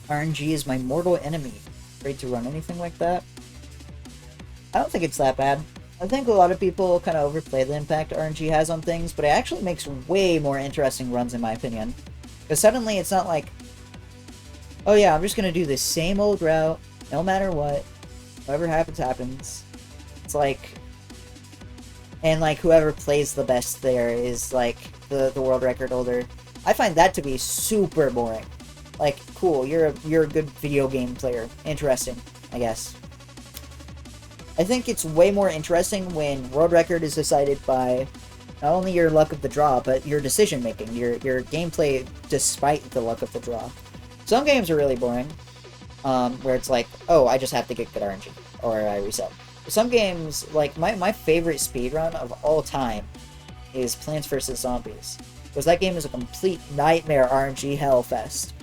RNG is my mortal enemy. Afraid to run anything like that? I don't think it's that bad. I think a lot of people kind of overplay the impact RNG has on things, but it actually makes way more interesting runs in my opinion. Because suddenly it's not like, oh yeah, I'm just gonna do the same old route, no matter what. Whatever happens, happens. It's like, and like whoever plays the best there is like the world record holder. I find that to be super boring. Like, cool, you're a good video game player. Interesting, I guess. I think it's way more interesting when world record is decided by not only your luck of the draw, but your decision making, your gameplay despite the luck of the draw. Some games are really boring, where it's like, oh, I just have to get good RNG, or I reset. Some games, like my favorite speedrun of all time is Plants vs. Zombies, because that game is a complete nightmare RNG hellfest.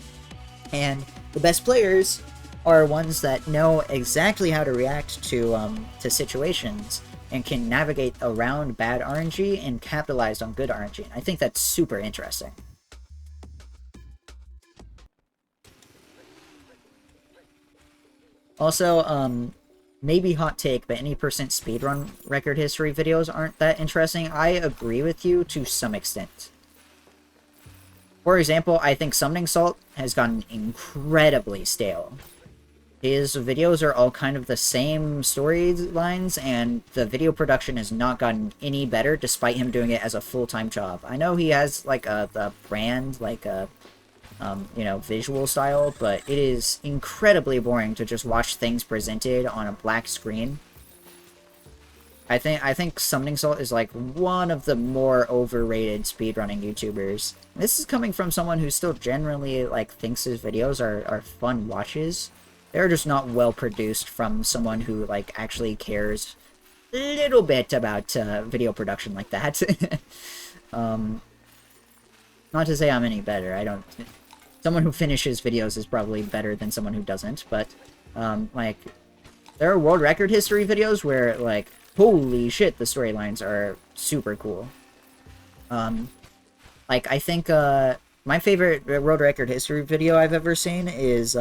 And the best players are ones that know exactly how to react to situations and can navigate around bad RNG and capitalize on good RNG. I think that's super interesting. Also, maybe hot take, but any percent speedrun record history videos aren't that interesting. I agree with you to some extent. For example, I think Summoning Salt has gotten incredibly stale. His videos are all kind of the same storylines, and the video production has not gotten any better despite him doing it as a full-time job. I know he has, like, the brand, like, a, you know, visual style, but it is incredibly boring to just watch things presented on a black screen. I think Summoning Salt is, like, one of the more overrated speedrunning YouTubers. This is coming from someone who still generally, like, thinks his videos are fun watches. They're just not well produced from someone who, like, actually cares a little bit about video production like that. Not to say I'm any better. I don't... Someone who finishes videos is probably better than someone who doesn't, but, like, there are world record history videos where, like, holy shit, the storylines are super cool. Like, I think, my favorite world record history video I've ever seen is,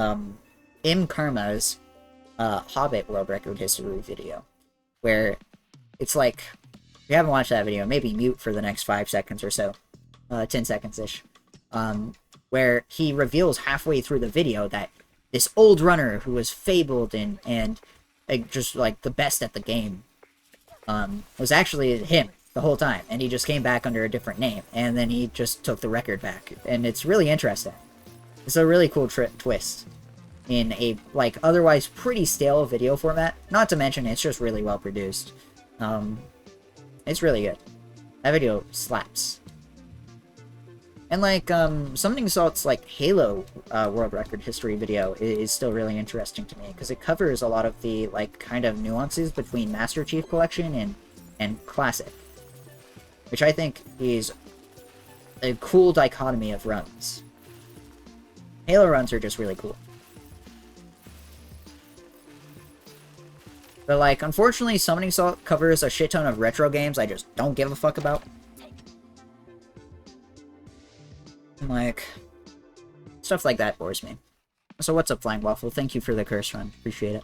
M. Karma's Hobbit world record history video, where it's like, if you haven't watched that video, maybe mute for the next 5 seconds or so, 10 seconds-ish, where he reveals halfway through the video that this old runner who was fabled and like, just like the best at the game was actually him the whole time, and he just came back under a different name, and then he just took the record back, and it's really interesting. It's a really cool twist in a, like, otherwise pretty stale video format. Not to mention, it's just really well produced. It's really good. That video slaps. And, like, Summoning Salt's, like, Halo world record history video is still really interesting to me, because it covers a lot of the, like, kind of nuances between Master Chief Collection and Classic, which I think is a cool dichotomy of runs. Halo runs are just really cool. But, like, unfortunately, Summoning Salt covers a shit ton of retro games I just don't give a fuck about. Like, stuff like that bores me. So what's up, Flying Waffle? Thank you for the curse run. Appreciate it.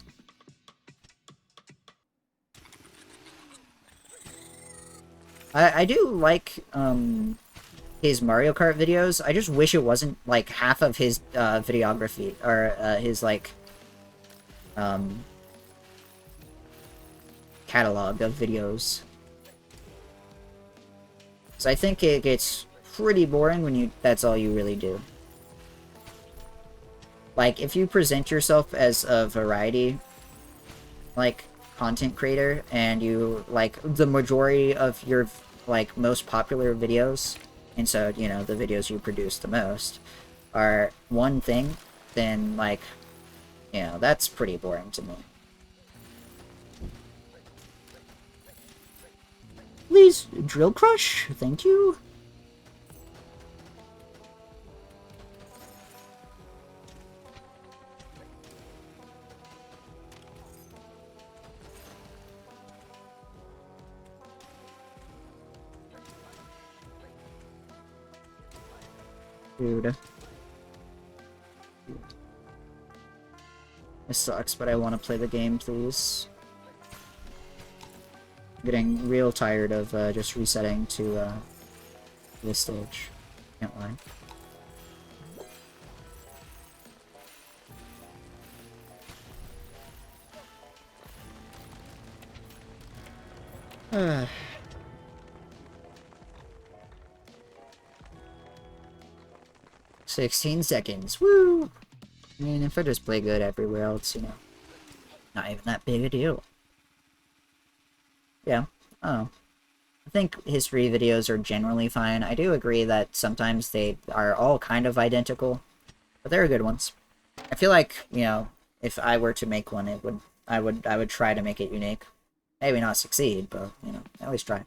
I do like his Mario Kart videos. I just wish it wasn't like half of his videography or his like catalog of videos. So I think it gets pretty boring when that's all you really do. Like, if you present yourself as a variety, like, content creator, and you, like, the majority of your, like, most popular videos, and so, you know, the videos you produce the most, are one thing, then, like, you know, that's pretty boring to me. Please, Drill Crush, thank you. Dude. It sucks, but I want to play the game, please. I'm getting real tired of just resetting to this stage. Can't lie. Uh. 16 seconds. Woo! I mean, if I just play good everywhere else, you know, not even that big a deal. Yeah. Oh. I think history videos are generally fine. I do agree that sometimes they are all kind of identical, but they're good ones. I feel like, you know, if I were to make one, I would try to make it unique. Maybe not succeed, but, you know, I always try.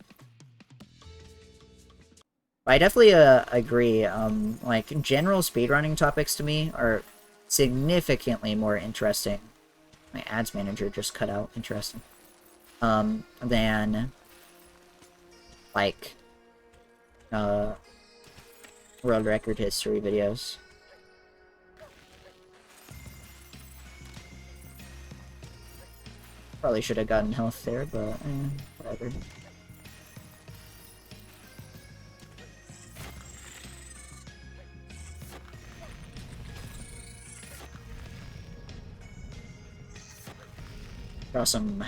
I definitely agree. Like, general speedrunning topics to me are significantly more interesting. My ads manager just cut out. Interesting. Than, like, world record history videos. Probably should have gotten health there, but, whatever. Awesome.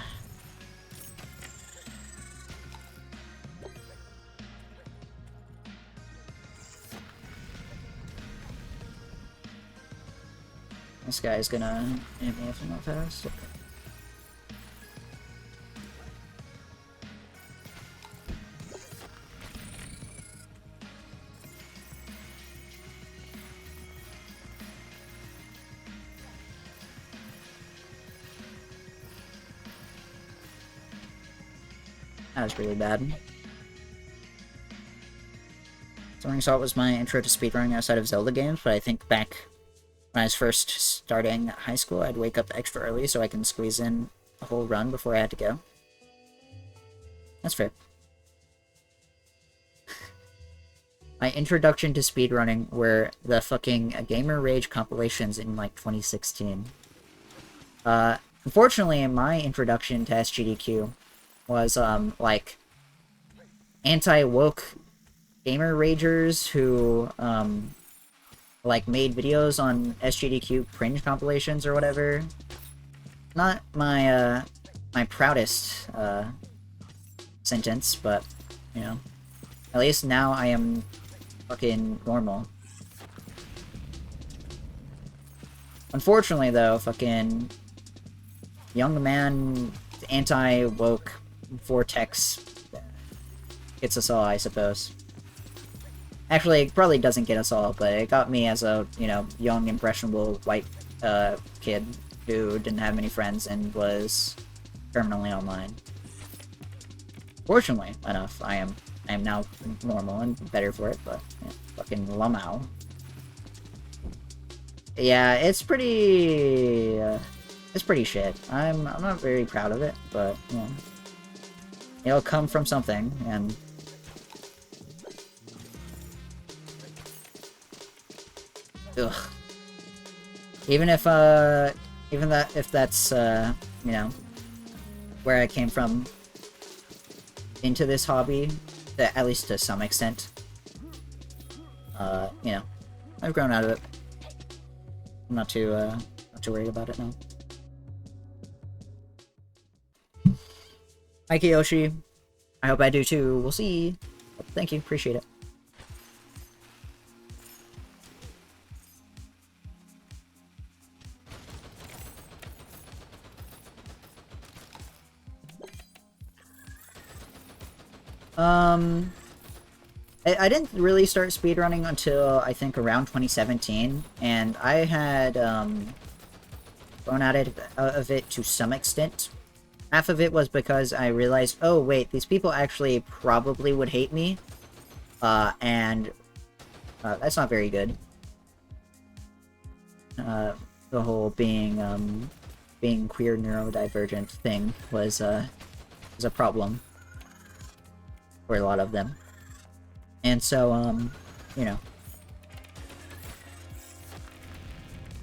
This guy's gonna hit me if I'm not fast. Okay. That was really bad. Soaring Salt was my intro to speedrunning outside of Zelda games, but I think back when I was first starting high school, I'd wake up extra early so I can squeeze in a whole run before I had to go. That's fair. My introduction to speedrunning were the fucking Gamer Rage compilations in, like, 2016. Unfortunately, my introduction to SGDQ was, like, anti-woke gamer ragers who, like, made videos on SGDQ cringe compilations or whatever. Not my, my proudest, sentence, but, you know, at least now I am fucking normal. Unfortunately, though, fucking young man anti-woke vortex gets us all, I suppose. Actually, it probably doesn't get us all, but it got me as a, you know, young, impressionable white kid who didn't have many friends and was permanently online. Fortunately enough, I am now normal and better for it, but yeah, fucking Lamau. Yeah, it's pretty shit. I'm not very proud of it, but you know, it'll come from something, and ugh. Even if if that's you know, where I came from into this hobby, at least to some extent. You know, I've grown out of it. I'm not too worried about it now. Hi Kiyoshi. I hope I do too. We'll see. Thank you, appreciate it. I didn't really start speedrunning until, I think, around 2017, and I had, grown out of it to some extent. Half of it was because I realized, oh wait, these people actually probably would hate me, and that's not very good. The whole being queer neurodivergent thing was a problem for a lot of them. And so, you know,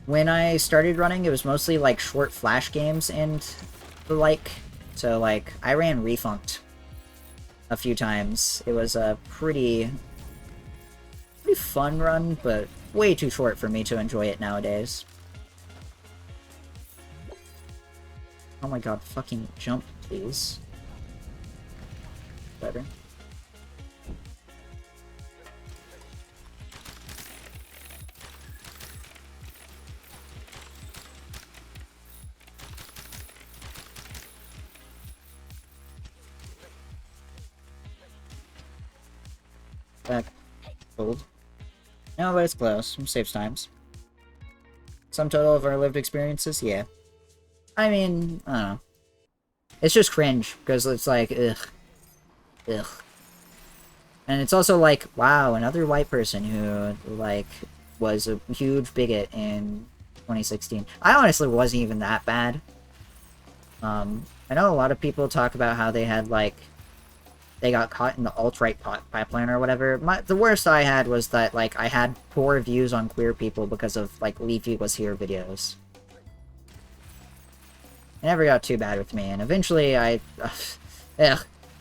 when I started running, it was mostly like short flash games and the like. So like, I ran Refunked a few times. It was a pretty fun run, but way too short for me to enjoy it nowadays. Oh my god, fucking jump, please. Better. Back. Old. No, but it's close. Saves times. Sum total of our lived experiences? Yeah. I mean, I don't know. It's just cringe, because it's like, ugh. Ugh. And it's also like, wow, another white person who, like, was a huge bigot in 2016. I honestly wasn't even that bad. I know a lot of people talk about how they had, like, they got caught in the alt-right pipeline or whatever. The worst I had was that, like, I had poor views on queer people because of, like, Leafy Was Here videos. It never got too bad with me, and eventually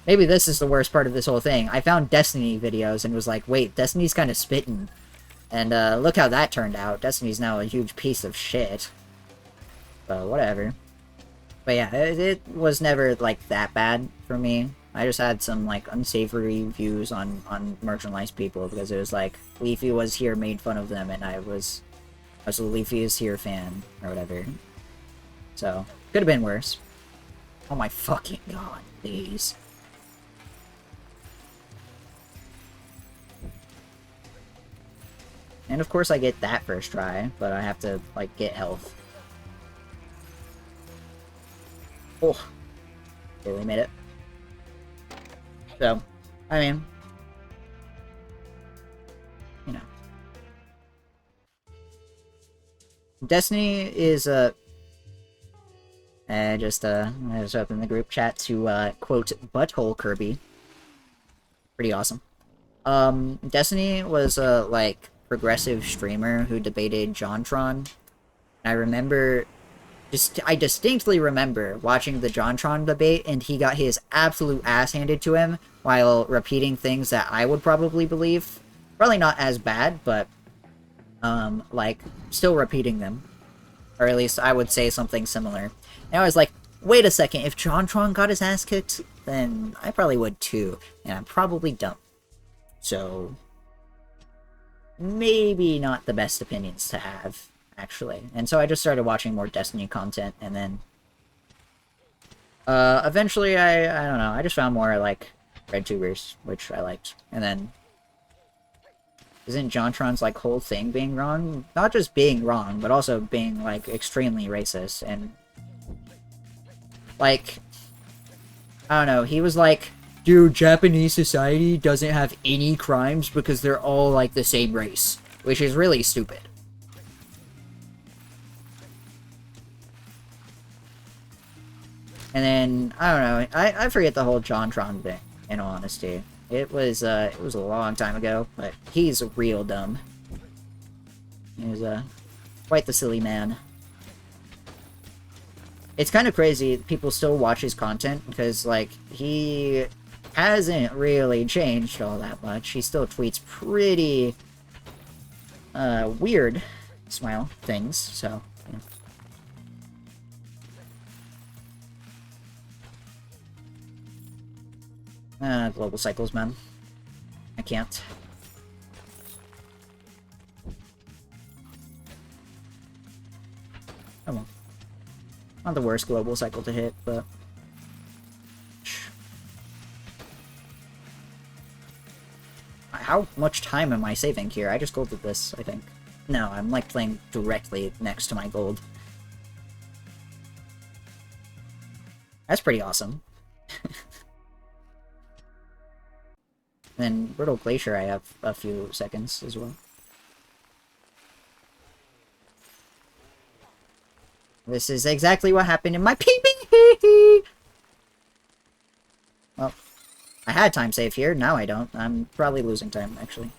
maybe this is the worst part of this whole thing. I found Destiny videos and was like, wait, Destiny's kind of spittin'. And, look how that turned out. Destiny's now a huge piece of shit. But, whatever. But yeah, it was never, like, that bad for me. I just had some, like, unsavory views on marginalized people, because it was like, Leafy Was Here made fun of them, and I was a Leafy Is Here fan, or whatever. So, could have been worse. Oh my fucking god, please. And of course I get that first try, but I have to, like, get health. Oh. Barely made it. So, I mean, you know. Destiny is, I just opened the group chat to, quote, Butthole Kirby. Pretty awesome. Destiny was a, like, progressive streamer who debated JonTron. I remember... I distinctly remember watching the JonTron debate, and he got his absolute ass handed to him while repeating things that I would probably believe. Probably not as bad, but, like, still repeating them. Or at least I would say something similar. And I was like, wait a second, if JonTron got his ass kicked, then I probably would too. And I'm probably dumb. So, maybe not the best opinions to have. Actually. And so I just started watching more Destiny content, and then eventually I don't know, I just found more, like, RedTubers, which I liked. And then isn't JonTron's, like, whole thing being wrong? Not just being wrong, but also being, like, extremely racist, and, like, I don't know, he was like, dude, Japanese society doesn't have any crimes because they're all, like, the same race, which is really stupid. And then, I don't know, I forget the whole JonTron thing, in all honesty. It was a long time ago, but he's real dumb. He was, Quite the silly man. It's kind of crazy people still watch his content, because, like, he hasn't really changed all that much. He still tweets pretty, weird smile things, so, global cycles, man. I can't. Oh well. Not the worst global cycle to hit, but... How much time am I saving here? I just golded this, I think. No, I'm, like, playing directly next to my gold. That's pretty awesome. Then Brittle Glacier, I have a few seconds as well. This is exactly what happened in my PB! Well, I had time save here, now I don't. I'm probably losing time, actually.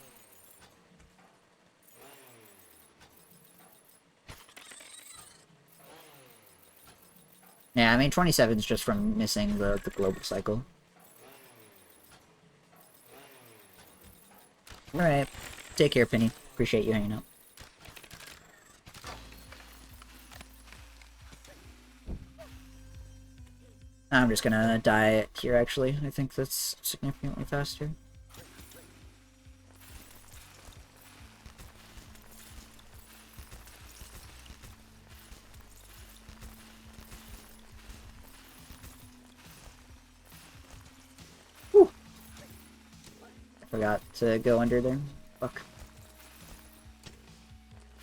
Yeah, I mean, 27 is just from missing the global cycle. Alright. Take care, Penny. Appreciate you hanging out. I'm just gonna die here, actually. I think that's significantly faster. Whew. I forgot to go under there. Fuck.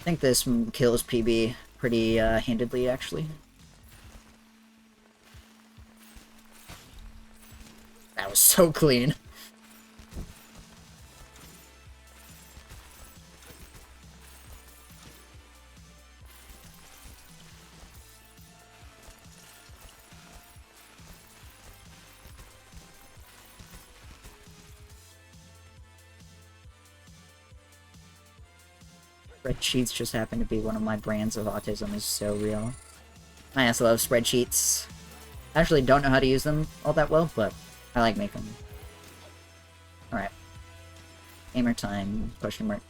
I think this kills PB pretty handedly, actually. That was so clean. Spreadsheets just happen to be one of my brands of autism. Is so real. I also love spreadsheets. I actually don't know how to use them all that well, but I like making them. Alright. Gamer time, question mark.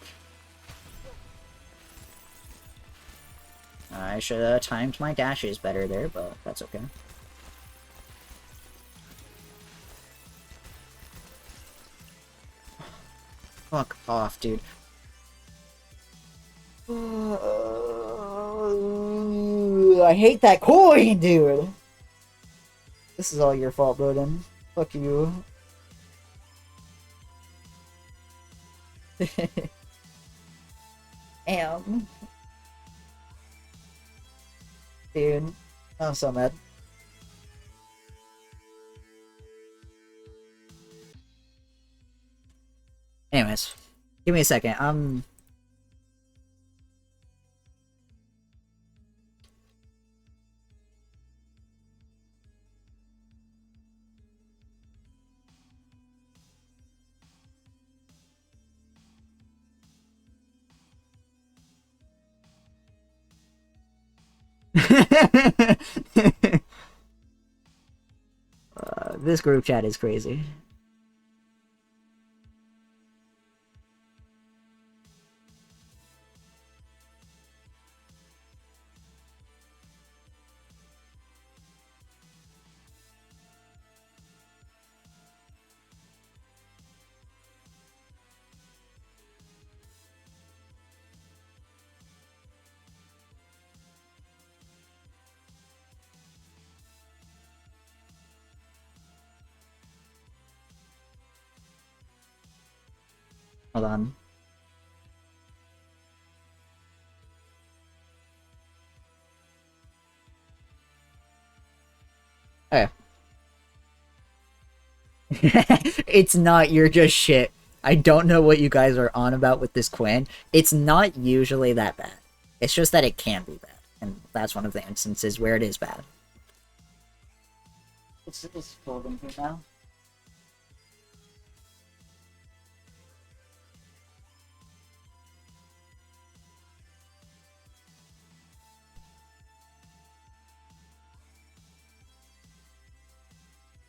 I should have timed my dashes better there, but that's okay. Fuck off, dude. I hate that coin, dude! This is all your fault, Broden. Fuck you. Damn. Dude. I'm so mad. Anyways. Give me a second. This group chat is crazy. Hold on. Okay. It's not, you're just shit. I don't know what you guys are on about with this Quinn. It's not usually that bad. It's just that it can be bad. And that's one of the instances where it is bad. It's folding here now.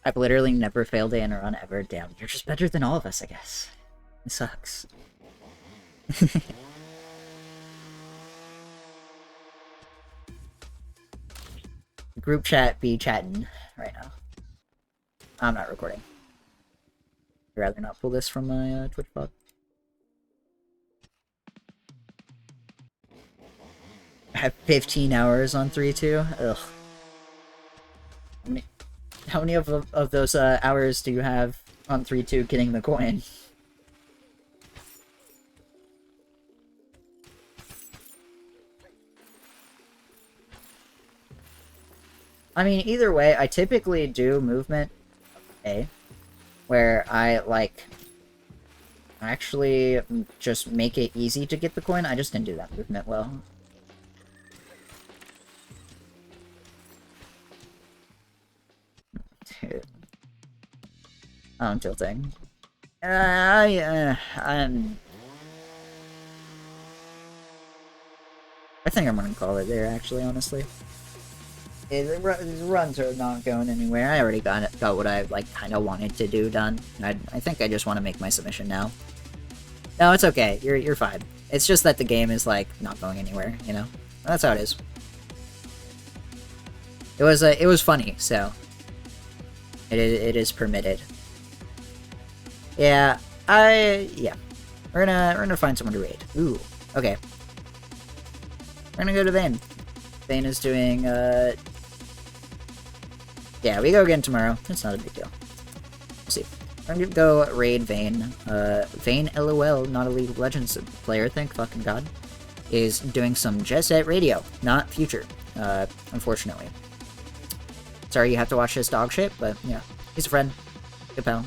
I've literally never failed in a run ever. Damn, you're just better than all of us, I guess. It sucks. Group chat be chatting right now. I'm not recording. I'd rather not pull this from my Twitch pod. I have 15 hours on 3-2. Ugh. How many of those hours do you have on 3-2 getting the coin? I mean, either way, I typically do movement A, where I, like, actually just make it easy to get the coin. I just didn't do that movement well. Dude. I'm tilting. I think I'm gonna call it there, actually, honestly. The runs are not going anywhere. I already got what I, like, kind of wanted to do done. I think I just want to make my submission now. No, it's okay. You're fine. It's just that the game is, like, not going anywhere, you know? That's how it is. It was funny, so... It is permitted. Yeah, yeah. We're gonna find someone to raid. Ooh, okay. We're gonna go to Vayne. Vayne is doing, yeah, we go again tomorrow. It's not a big deal. We'll see. We're gonna go raid Vayne. Vayne LOL, not a League of Legends player, thank fucking god, is doing some Jet Set Radio, not Future, unfortunately. Sorry you have to watch this dog shit, but yeah, he's a friend. Good pal.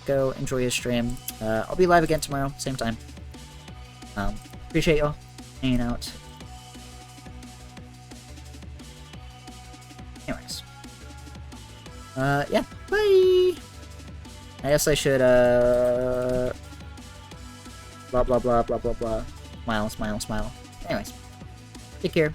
Go enjoy his stream. I'll be live again tomorrow, same time. Appreciate y'all hanging out. Anyways. Yeah, bye! I guess I should, blah blah blah blah blah blah. Smile, smile, smile. Anyways, take care.